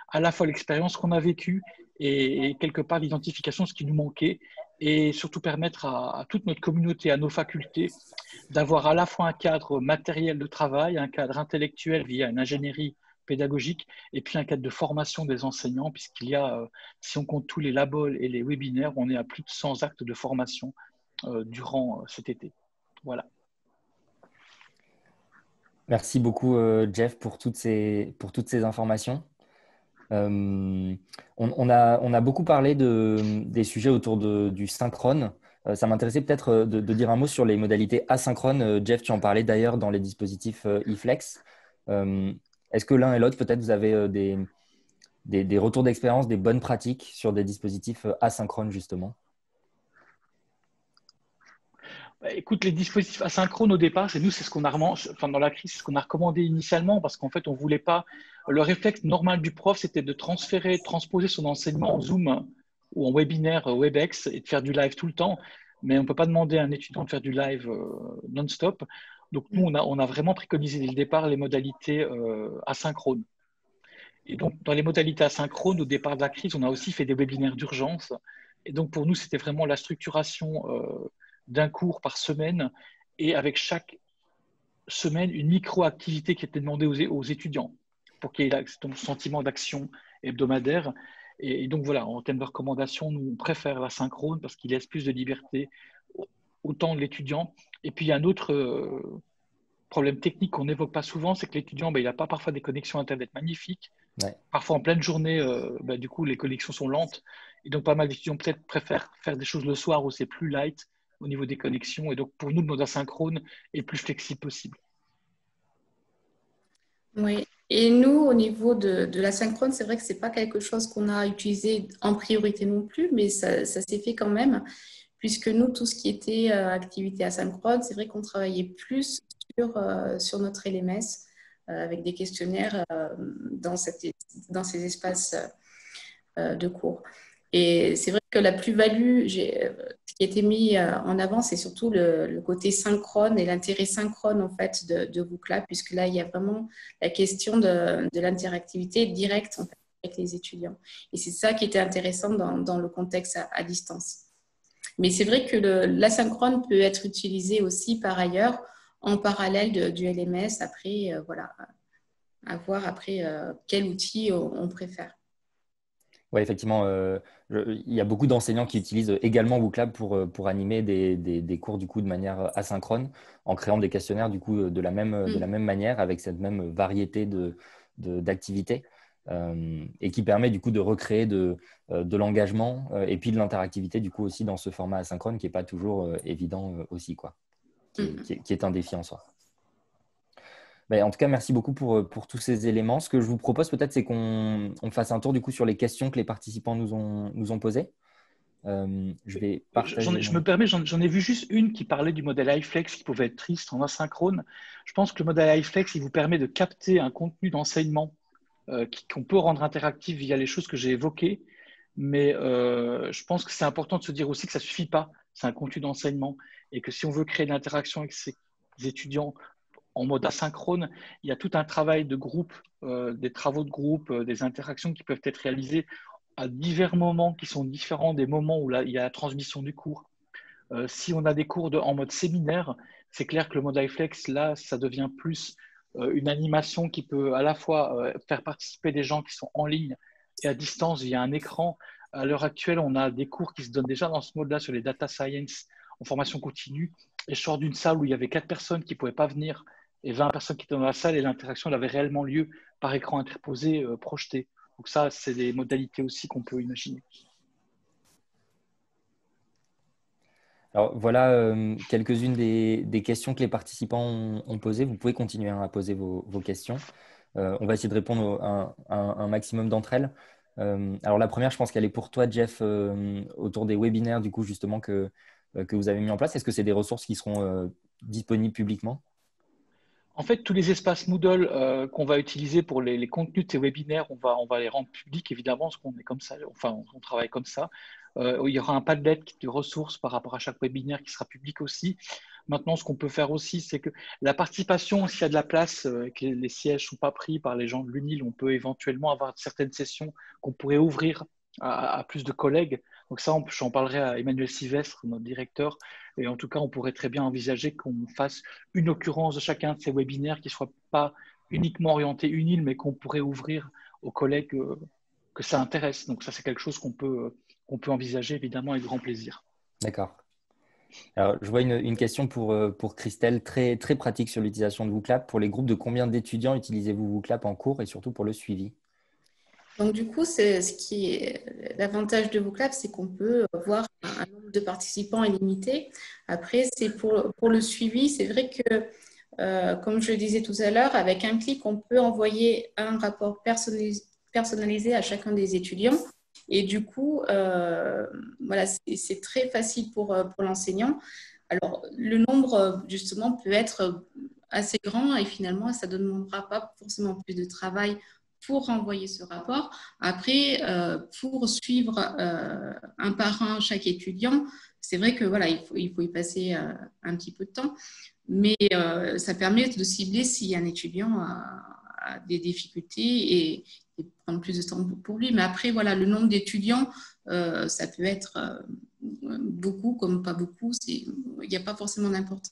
à la fois l'expérience qu'on a vécue et quelque part l'identification de ce qui nous manquait, et surtout permettre à toute notre communauté, à nos facultés, d'avoir à la fois un cadre matériel de travail, un cadre intellectuel via une ingénierie pédagogique, et puis un cadre de formation des enseignants, puisqu'il y a, si on compte tous les labols et les webinaires, on est à plus de 100 actes de formation durant cet été. Voilà. Merci beaucoup, Jeff, pour toutes ces informations. On a beaucoup parlé des sujets autour du synchrone. Ça m'intéressait peut-être de dire un mot sur les modalités asynchrones. Jeff, tu en parlais d'ailleurs dans les dispositifs eFlex. Est-ce que l'un et l'autre, peut-être, vous avez des retours d'expérience, des bonnes pratiques sur des dispositifs asynchrones, justement? Écoute, les dispositifs asynchrones au départ, c'est ce qu'on a dans la crise, c'est ce qu'on a recommandé initialement, parce qu'en fait, on voulait pas. Le réflexe normal du prof, c'était de transposer son enseignement en Zoom ou en webinaire WebEx et de faire du live tout le temps. Mais on ne peut pas demander à un étudiant de faire du live non-stop. Donc, nous, on a vraiment préconisé dès le départ les modalités asynchrones. Et donc, dans les modalités asynchrones, au départ de la crise, on a aussi fait des webinaires d'urgence. Et donc, pour nous, c'était vraiment la structuration d'un cours par semaine, et avec chaque semaine, une micro-activité qui était demandée aux étudiants pour qu'il y ait un sentiment d'action hebdomadaire. Et donc, voilà, en termes de recommandations, nous, on préfère l'asynchrone parce qu'il laisse plus de liberté au temps de l'étudiant. Et puis, il y a un autre problème technique qu'on n'évoque pas souvent, c'est que l'étudiant, il n'a pas parfois des connexions Internet magnifiques. Ouais. Parfois, en pleine journée, du coup, les connexions sont lentes. Et donc, pas mal d'étudiants peut-être préfèrent faire des choses le soir où c'est plus light au niveau des connexions. Et donc, pour nous, le mode asynchrone est le plus flexible possible. Oui. Et nous, au niveau de l'asynchrone, c'est vrai que ce n'est pas quelque chose qu'on a utilisé en priorité non plus, mais ça s'est fait quand même, puisque nous, tout ce qui était activité asynchrone, c'est vrai qu'on travaillait plus sur notre LMS avec des questionnaires dans ces espaces de cours. Et c'est vrai que la plus-value, ce qui a été mis en avant, c'est surtout le côté synchrone et l'intérêt synchrone en fait de WooClap, puisque là, il y a vraiment la question de l'interactivité directe en fait, avec les étudiants. Et c'est ça qui était intéressant dans le contexte à distance. Mais c'est vrai que l'asynchrone peut être utilisé aussi par ailleurs en parallèle du LMS. Après, voilà, à voir après quel outil on préfère. Oui, effectivement, il y a beaucoup d'enseignants qui utilisent également WooClap pour animer des cours du coup, de manière asynchrone, en créant des questionnaires du coup, de la même manière, avec cette même variété d'activités, et qui permet du coup de recréer de l'engagement et puis de l'interactivité du coup aussi dans ce format asynchrone qui n'est pas toujours évident aussi, quoi, qui est un défi en soi. En tout cas, merci beaucoup pour tous ces éléments. Ce que je vous propose peut-être, c'est qu'on fasse un tour du coup sur les questions que les participants nous ont posées. Je vais partager. Je me permets, j'en ai vu juste une qui parlait du modèle iFlex qui pouvait être triste en asynchrone. Je pense que le modèle iFlex, il vous permet de capter un contenu d'enseignement qu'on peut rendre interactif via les choses que j'ai évoquées. Mais je pense que c'est important de se dire aussi que ça ne suffit pas. C'est un contenu d'enseignement et que si on veut créer de l'interaction avec ses étudiants en mode asynchrone, il y a tout un travail de groupe, des travaux de groupe, des interactions qui peuvent être réalisées à divers moments qui sont différents des moments où là, il y a la transmission du cours. Si on a des cours en mode séminaire, c'est clair que le mode iFlex, là, ça devient plus une animation qui peut à la fois faire participer des gens qui sont en ligne et à distance via un écran. À l'heure actuelle, on a des cours qui se donnent déjà dans ce mode-là sur les data science en formation continue. Et je sors d'une salle où il y avait 4 personnes qui ne pouvaient pas venir et 20 personnes qui étaient dans la salle et l'interaction elle avait réellement lieu par écran interposé, projeté. Donc ça, c'est des modalités aussi qu'on peut imaginer. Alors voilà quelques-unes des questions que les participants ont posées. Vous pouvez continuer à poser vos questions. On va essayer de répondre à un maximum d'entre elles. Alors la première, je pense qu'elle est pour toi, Jeff, autour des webinaires du coup justement que vous avez mis en place. Est-ce que c'est des ressources qui seront disponibles publiquement? En fait, tous les espaces Moodle qu'on va utiliser pour les contenus de ces webinaires, on va les rendre publics évidemment, parce qu'on est comme ça, enfin on travaille comme ça. Il y aura un padlet de ressources par rapport à chaque webinaire qui sera public aussi. Maintenant, ce qu'on peut faire aussi, c'est que la participation, s'il y a de la place, que les sièges ne sont pas pris par les gens de l'UNIL, on peut éventuellement avoir certaines sessions qu'on pourrait ouvrir à plus de collègues. Donc ça, j'en parlerai à Emmanuel Sylvestre, notre directeur. Et en tout cas, on pourrait très bien envisager qu'on fasse une occurrence de chacun de ces webinaires qui ne soit pas uniquement orienté UNIL, mais qu'on pourrait ouvrir aux collègues que ça intéresse. Donc ça, c'est quelque chose qu'on peut envisager évidemment avec grand plaisir. D'accord. Alors, je vois une question pour Christelle, très, très pratique sur l'utilisation de WooClap. Pour les groupes de combien d'étudiants utilisez-vous WooClap en cours et surtout pour le suivi? Donc, du coup, ce qui est l'avantage de WooClap, c'est qu'on peut voir un nombre de participants illimité. Après, c'est pour le suivi, c'est vrai que, comme je le disais tout à l'heure, avec un clic, on peut envoyer un rapport personnalisé à chacun des étudiants. Et du coup, voilà, c'est très facile pour l'enseignant. Alors, le nombre, justement, peut être assez grand et finalement, ça ne demandera pas forcément plus de travail pour renvoyer ce rapport. Après, pour suivre un par un chaque étudiant, c'est vrai que voilà, il faut y passer un petit peu de temps, mais ça permet de cibler si un étudiant a des difficultés et prendre plus de temps pour lui. Mais après, voilà, le nombre d'étudiants, ça peut être beaucoup comme pas beaucoup. Il n'y a pas forcément d'importance.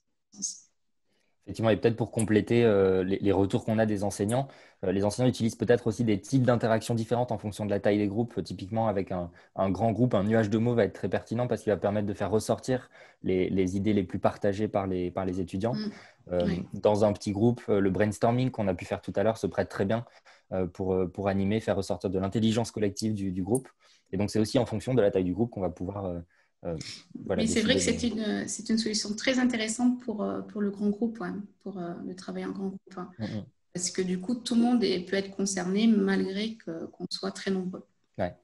Effectivement, et peut-être pour compléter les retours qu'on a des enseignants, les enseignants utilisent peut-être aussi des types d'interactions différentes en fonction de la taille des groupes. Typiquement, avec un grand groupe, un nuage de mots va être très pertinent parce qu'il va permettre de faire ressortir les idées les plus partagées par les étudiants. Oui. Dans un petit groupe, le brainstorming qu'on a pu faire tout à l'heure se prête très bien pour animer, faire ressortir de l'intelligence collective du groupe. Et donc, c'est aussi en fonction de la taille du groupe qu'on va pouvoir… Mais c'est vrai que c'est une solution très intéressante pour le grand groupe, ouais, pour le travail en grand groupe. Hein. Parce que du coup, tout le monde peut être concerné malgré qu'on soit très nombreux. Ouais.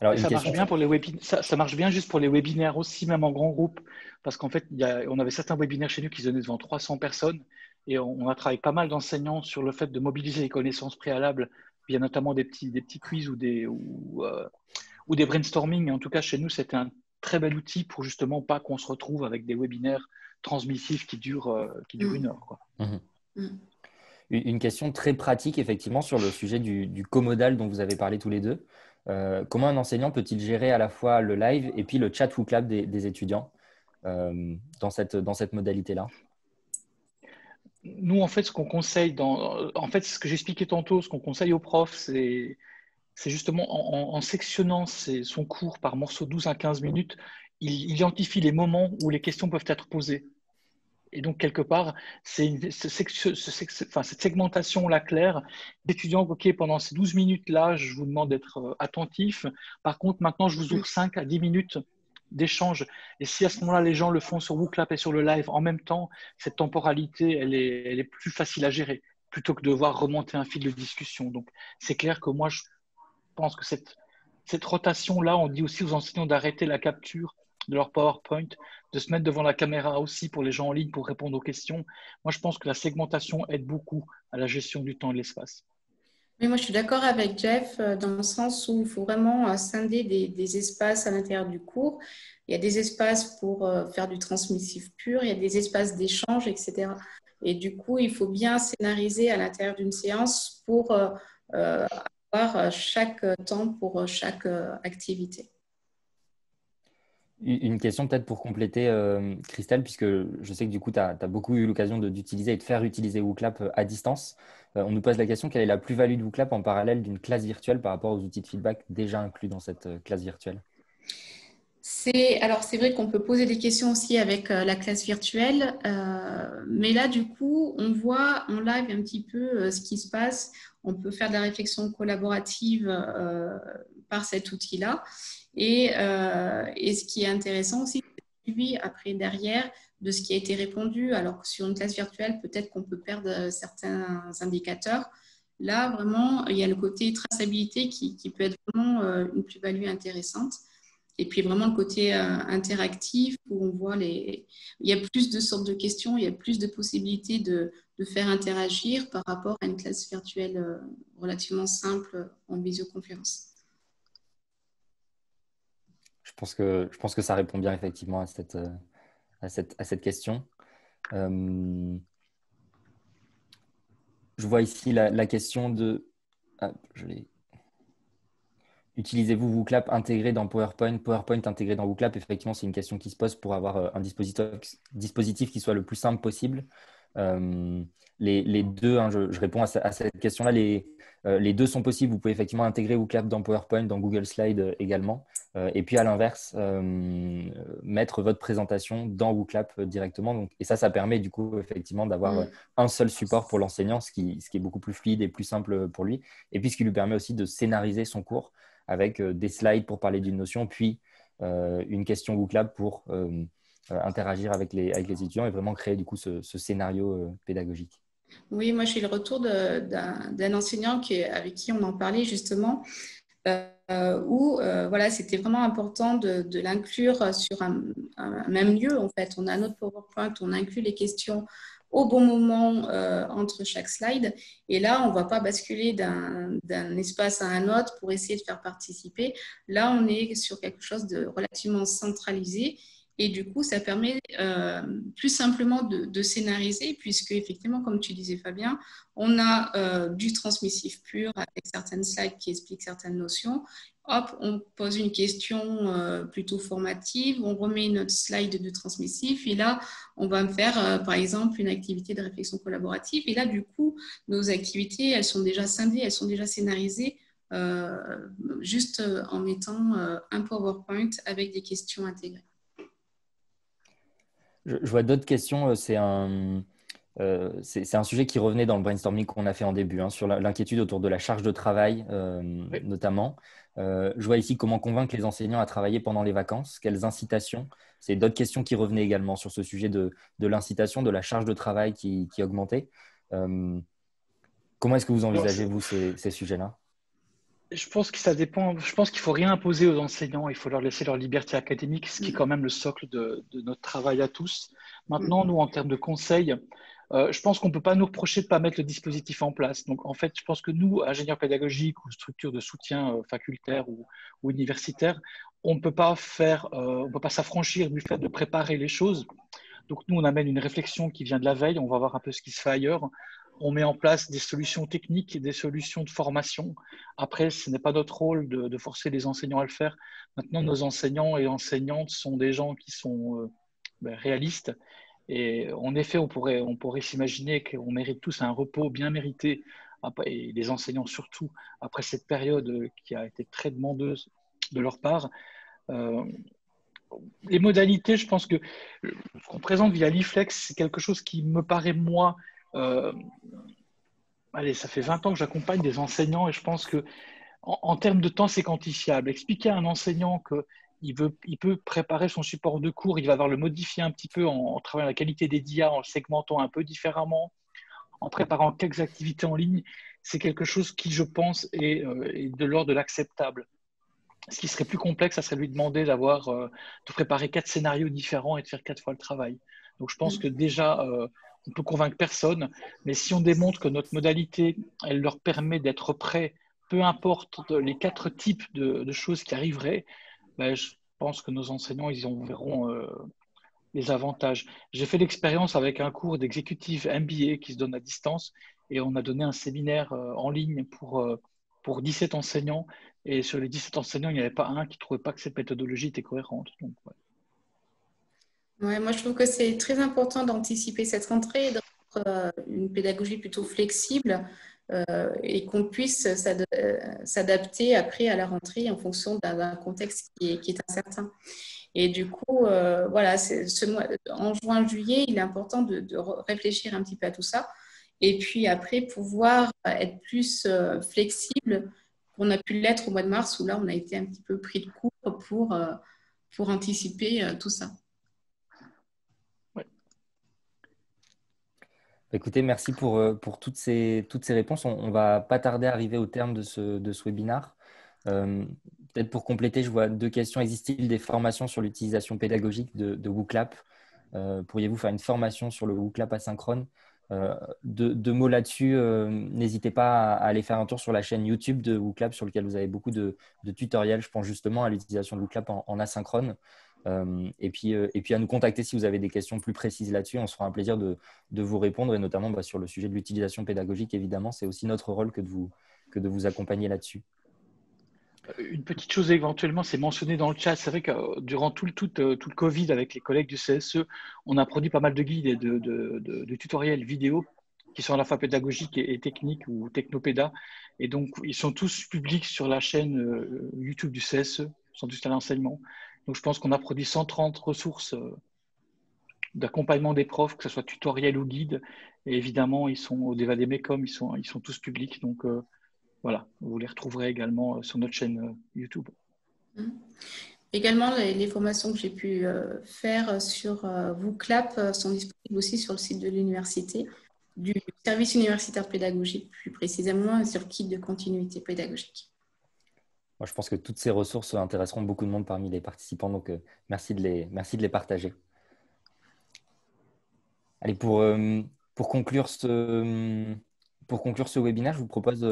Alors, ça marche bien pour les ça marche bien juste pour les webinaires aussi, même en grand groupe. Parce qu'en fait, on avait certains webinaires chez nous qui se donnaient devant 300 personnes. Et on a travaillé pas mal d'enseignants sur le fait de mobiliser les connaissances préalables via notamment des petits quiz ou des brainstorming. En tout cas, chez nous, c'était un très bel outil pour justement pas qu'on se retrouve avec des webinaires transmissifs qui durent 1 heure. Quoi. Une question très pratique, effectivement, sur le sujet du comodal dont vous avez parlé tous les deux. Comment un enseignant peut-il gérer à la fois le live et puis le chat WooClap des étudiants dans cette modalité-là? Nous, en fait, ce qu'on conseille, ce que j'expliquais tantôt, ce qu'on conseille aux profs, c'est justement en sectionnant son cours par morceaux 12 à 15 minutes, il identifie les moments où les questions peuvent être posées. Et donc, quelque part, cette segmentation-là claire d'étudiants, OK, pendant ces 12 minutes-là, je vous demande d'être attentif. Par contre, maintenant, je vous ouvre 5 à 10 minutes d'échange. Et si à ce moment-là, les gens le font sur WooClap et sur le live en même temps, cette temporalité, elle est plus facile à gérer plutôt que de devoir remonter un fil de discussion. Donc, c'est clair que moi, je pense que cette rotation-là, on dit aussi aux enseignants d'arrêter la capture de leur PowerPoint, de se mettre devant la caméra aussi pour les gens en ligne pour répondre aux questions. Moi, je pense que la segmentation aide beaucoup à la gestion du temps et de l'espace. Oui, moi, je suis d'accord avec Jeff dans le sens où il faut vraiment scinder des espaces à l'intérieur du cours. Il y a des espaces pour faire du transmissif pur, il y a des espaces d'échange, etc. Et du coup, il faut bien scénariser à l'intérieur d'une séance pour avoir chaque temps pour chaque activité. Une question peut-être pour compléter, Christelle, puisque je sais que du coup, tu as beaucoup eu l'occasion d'utiliser et de faire utiliser WooClap à distance. On nous pose la question, quelle est la plus-value de WooClap en parallèle d'une classe virtuelle par rapport aux outils de feedback déjà inclus dans cette classe virtuelle? Alors, c'est vrai qu'on peut poser des questions aussi avec la classe virtuelle, mais là, du coup, on voit en live un petit peu ce qui se passe. On peut faire de la réflexion collaborative par cet outil-là. Et ce qui est intéressant aussi, c'est le suivi après derrière de ce qui a été répondu. Alors que sur une classe virtuelle, peut-être qu'on peut perdre certains indicateurs. Là, vraiment, il y a le côté traçabilité qui peut être vraiment une plus-value intéressante. Et puis vraiment le côté interactif où on voit il y a plus de sortes de questions, il y a plus de possibilités de faire interagir par rapport à une classe virtuelle relativement simple en visioconférence. Je pense que ça répond bien effectivement à cette question. Je vois ici la question de... Ah, je l'ai... Utilisez-vous WooClap intégré dans PowerPoint? PowerPoint intégré dans WooClap, effectivement, c'est une question qui se pose pour avoir un dispositif qui soit le plus simple possible. Les deux, hein, je réponds à cette question-là, les deux sont possibles. Vous pouvez effectivement intégrer WooClap dans PowerPoint, dans Google Slide également. Et puis à l'inverse, mettre votre présentation dans WooClap directement. Donc, et ça permet du coup effectivement d'avoir un seul support pour l'enseignant, ce qui est beaucoup plus fluide et plus simple pour lui. Et puis ce qui lui permet aussi de scénariser son cours avec des slides pour parler d'une notion, puis une question WooClap pour interagir avec les étudiants et vraiment créer du coup ce scénario pédagogique. Oui, moi j'ai le retour d'un enseignant avec qui on en parlait justement, où voilà, c'était vraiment important de l'inclure sur un même lieu. En fait, on a notre PowerPoint, on inclut les questions au bon moment entre chaque slide. Et là, on ne va pas basculer d'un espace à un autre pour essayer de faire participer. Là, on est sur quelque chose de relativement centralisé. Et du coup, ça permet plus simplement de scénariser, puisque effectivement, comme tu disais Fabien, on a du transmissif pur avec certaines slides qui expliquent certaines notions. Hop, on pose une question plutôt formative, on remet notre slide de transmissif et là, on va faire par exemple une activité de réflexion collaborative. Et là, du coup, nos activités, elles sont déjà scindées, elles sont déjà scénarisées juste en mettant un PowerPoint avec des questions intégrées. Je vois d'autres questions. C'est un sujet qui revenait dans le brainstorming qu'on a fait en début, hein, sur l'inquiétude autour de la charge de travail, Oui. notamment. Je vois ici comment convaincre les enseignants à travailler pendant les vacances, quelles incitations. C'est d'autres questions qui revenaient également sur ce sujet de l'incitation, de la charge de travail qui augmentait. Comment est-ce que vous envisagez, vous, ces sujets-là? Je pense que ça dépend. Je pense qu'il ne faut rien imposer aux enseignants. Il faut leur laisser leur liberté académique, ce qui est quand même le socle de notre travail à tous. Maintenant, nous, en termes de conseils, je pense qu'on ne peut pas nous reprocher de ne pas mettre le dispositif en place. Donc, en fait, je pense que nous, ingénieurs pédagogiques ou structures de soutien facultaire ou universitaire, on ne peut pas s'affranchir du fait de préparer les choses. Donc, nous, on amène une réflexion qui vient de la veille. On va voir un peu ce qui se fait ailleurs. On met en place des solutions techniques et des solutions de formation. Après, ce n'est pas notre rôle de forcer les enseignants à le faire. Maintenant, nos enseignants et enseignantes sont des gens qui sont réalistes. Et en effet, on pourrait s'imaginer qu'on mérite tous un repos bien mérité, et les enseignants surtout, après cette période qui a été très demandeuse de leur part. Les modalités, je pense que ce qu'on présente via l'IFLEX, c'est quelque chose qui me paraît, moi, allez, ça fait 20 ans que j'accompagne des enseignants et je pense que en termes de temps, c'est quantifiable. Expliquer à un enseignant qu'il peut préparer son support de cours, il va devoir le modifier un petit peu en travaillant la qualité des DIA, en le segmentant un peu différemment, en préparant quelques activités en ligne, c'est quelque chose qui, je pense, est de l'ordre de l'acceptable. Ce qui serait plus complexe, ça serait lui demander de préparer 4 scénarios différents et de faire 4 fois le travail. Donc, je pense que déjà, on peut convaincre personne, mais si on démontre que notre modalité, elle leur permet d'être prêts, peu importe les 4 types de choses qui arriveraient, ben, je pense que nos enseignants, ils en verront les avantages. J'ai fait l'expérience avec un cours d'exécutif MBA qui se donne à distance et on a donné un séminaire en ligne pour pour 17 enseignants. Et sur les 17 enseignants, il n'y avait pas un qui ne trouvait pas que cette méthodologie était cohérente. Donc, ouais. Ouais, moi, je trouve que c'est très important d'anticiper cette rentrée et d'avoir une pédagogie plutôt flexible et qu'on puisse s'adapter après à la rentrée en fonction d'un contexte qui est incertain. Et du coup, voilà, en juin, juillet, il est important de réfléchir un petit peu à tout ça. Et puis après, pouvoir être plus flexible qu'on a pu l'être au mois de mars, où là, on a été un petit peu pris de court pour anticiper tout ça. Ouais. Écoutez, merci pour toutes ces réponses. On ne va pas tarder à arriver au terme de ce webinaire. Peut-être pour compléter, je vois deux questions. Existe-t-il des formations sur l'utilisation pédagogique de WooClap? Pourriez-vous faire une formation sur le WooClap asynchrone? Deux mots là-dessus. N'hésitez pas à aller faire un tour sur la chaîne YouTube de WooClap, sur lequel vous avez beaucoup de tutoriels. Je pense justement à l'utilisation de WooClap en asynchrone. Et puis à nous contacter si vous avez des questions plus précises là-dessus. On se fera un plaisir de vous répondre, et notamment sur le sujet de l'utilisation pédagogique. Évidemment, c'est aussi notre rôle que de vous accompagner là-dessus. Une petite chose éventuellement, c'est mentionné dans le chat. C'est vrai que durant tout le Covid, avec les collègues du CSE, on a produit pas mal de guides et de tutoriels vidéo qui sont à la fois pédagogiques et techniques ou technopédas. Et donc, ils sont tous publics sur la chaîne YouTube du CSE, Centre à l'enseignement. Donc, je pense qu'on a produit 130 ressources d'accompagnement des profs, que ce soit tutoriel ou guide. Et évidemment, ils sont au Déva des Mécom, ils sont tous publics. Donc, voilà, vous les retrouverez également sur notre chaîne YouTube. Également, les formations que j'ai pu faire sur WooClap sont disponibles aussi sur le site de l'université, du service universitaire pédagogique, plus précisément sur le kit de continuité pédagogique. Moi, je pense que toutes ces ressources intéresseront beaucoup de monde parmi les participants, donc merci de les partager. Allez, pour conclure ce webinaire, je vous propose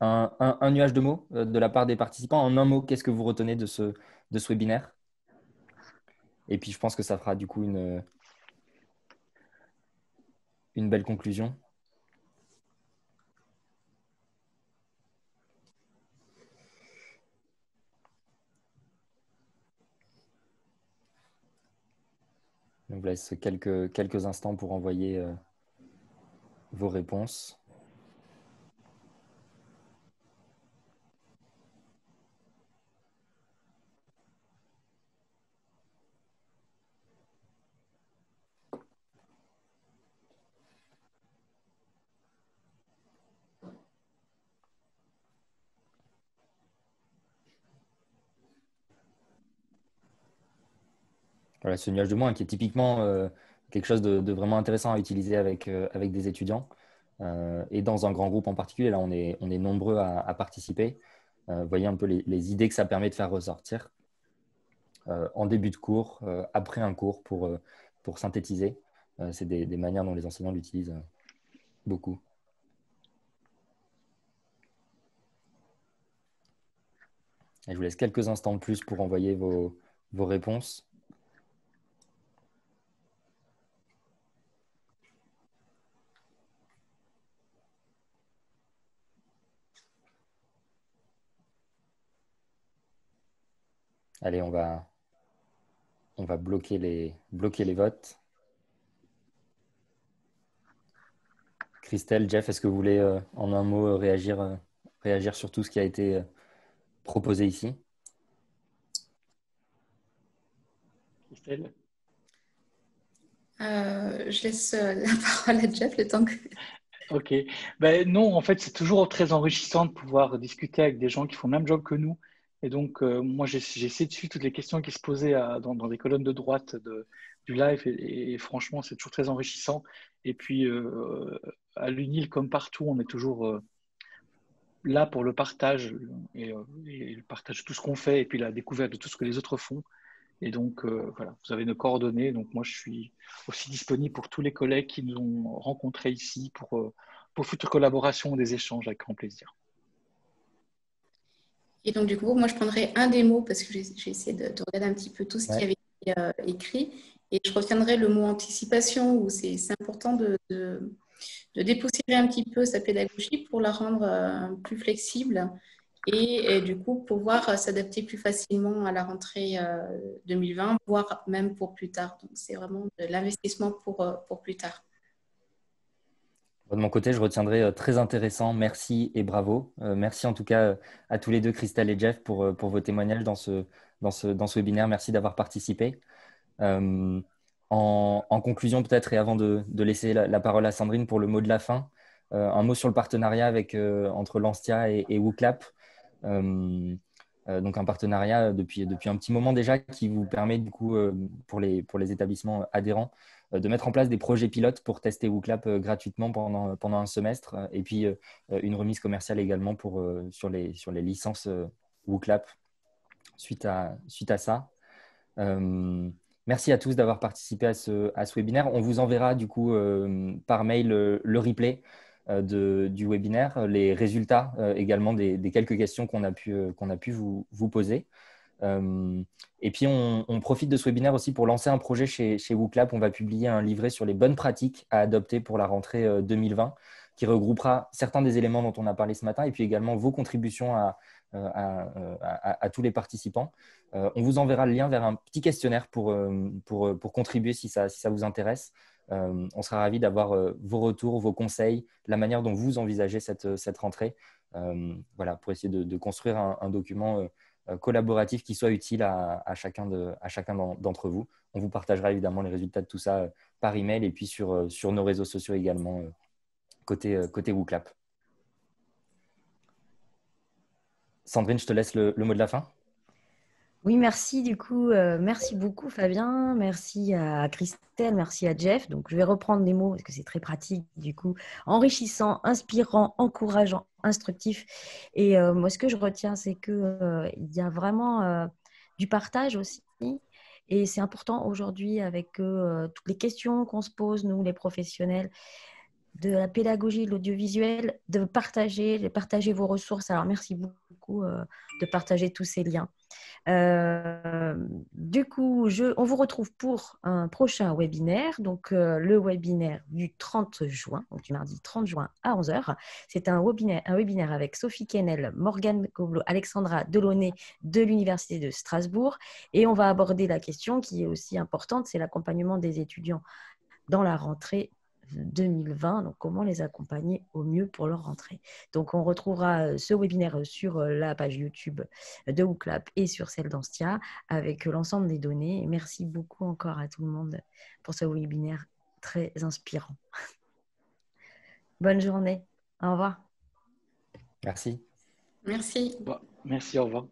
un nuage de mots de la part des participants. En un mot, qu'est-ce que vous retenez de ce webinaire? Et puis, je pense que ça fera du coup une belle conclusion. Je vous laisse quelques instants pour envoyer vos réponses. Voilà, ce nuage de mots qui est typiquement quelque chose de vraiment intéressant à utiliser avec des étudiants et dans un grand groupe en particulier. Là, on est nombreux à participer. Vous voyez un peu les idées que ça permet de faire ressortir en début de cours, après un cours pour synthétiser. C'est des manières dont les enseignants l'utilisent beaucoup. Et je vous laisse quelques instants de plus pour envoyer vos réponses. Allez, on va bloquer les votes. Christelle, Jeff, est-ce que vous voulez en un mot réagir sur tout ce qui a été proposé ici? Christelle? Je laisse la parole à Jeff le temps que… Ok. Ben, non, en fait, c'est toujours très enrichissant de pouvoir discuter avec des gens qui font le même job que nous. Et donc, moi, j'ai essayé de suivre toutes les questions qui se posaient dans les colonnes de droite du live. Et franchement, c'est toujours très enrichissant. Et puis, à l'UNIL, comme partout, on est toujours là pour le partage et le partage de tout ce qu'on fait et puis la découverte de tout ce que les autres font. Et donc, voilà, vous avez nos coordonnées. Donc, moi, je suis aussi disponible pour tous les collègues qui nous ont rencontrés ici pour futures collaborations ou des échanges avec grand plaisir. Et donc, du coup, moi, je prendrai un des mots parce que j'ai essayé de regarder un petit peu tout ce qui avait été écrit. Et je retiendrai le mot anticipation où c'est important de dépoussiérer un petit peu sa pédagogie pour la rendre plus flexible et du coup pouvoir s'adapter plus facilement à la rentrée 2020, voire même pour plus tard. Donc, c'est vraiment de l'investissement pour plus tard. De mon côté, je retiendrai très intéressant. Merci et bravo. Merci en tout cas à tous les deux, Christelle et Jeff, pour vos témoignages dans ce webinaire. Merci d'avoir participé. En conclusion, peut-être, et avant de laisser la parole à Sandrine pour le mot de la fin, un mot sur le partenariat entre l'Anstia et WooClap. Donc un partenariat depuis un petit moment déjà qui vous permet du coup pour les établissements adhérents de mettre en place des projets pilotes pour tester WooClap gratuitement pendant un semestre et puis une remise commerciale également sur les licences WooClap suite à ça. Merci à tous d'avoir participé à ce webinaire. On vous enverra du coup par mail le replay du webinaire, les résultats également des quelques questions qu'on a pu vous poser. Et puis, on profite de ce webinaire aussi pour lancer un projet chez WooClap. On va publier un livret sur les bonnes pratiques à adopter pour la rentrée 2020 qui regroupera certains des éléments dont on a parlé ce matin et puis également vos contributions à tous les participants. On vous enverra le lien vers un petit questionnaire pour contribuer si ça vous intéresse. On sera ravis d'avoir vos retours, vos conseils, la manière dont vous envisagez cette rentrée, voilà, pour essayer de construire un document collaboratif qui soit utile à chacun d'entre vous. On vous partagera évidemment les résultats de tout ça par email et puis sur nos réseaux sociaux également côté WooClap. Sandrine, je te laisse le mot de la fin. Oui, merci du coup. Merci beaucoup Fabien, merci à Christelle, merci à Jeff. Donc je vais reprendre les mots parce que c'est très pratique du coup. Enrichissant, inspirant, encourageant, instructif. Et moi ce que je retiens c'est que il y a vraiment du partage aussi. Et c'est important aujourd'hui avec toutes les questions qu'on se pose, nous les professionnels, de la pédagogie, de l'audiovisuel, de partager vos ressources. Alors merci beaucoup de partager tous ces liens. Du coup, on vous retrouve pour un prochain webinaire, donc le webinaire du 30 juin, donc du mardi 30 juin à 11 h. C'est un webinaire avec Sophie Kennel, Morgane Goblo, Alexandra Delaunay de l'Université de Strasbourg. Et on va aborder la question qui est aussi importante, c'est l'accompagnement des étudiants dans la rentrée 2020, donc comment les accompagner au mieux pour leur rentrée. Donc on retrouvera ce webinaire sur la page YouTube de WooClap et sur celle d'Anstia avec l'ensemble des données. Et merci beaucoup encore à tout le monde pour ce webinaire très inspirant. Bonne journée. Au revoir. Merci. Merci. Merci, au revoir.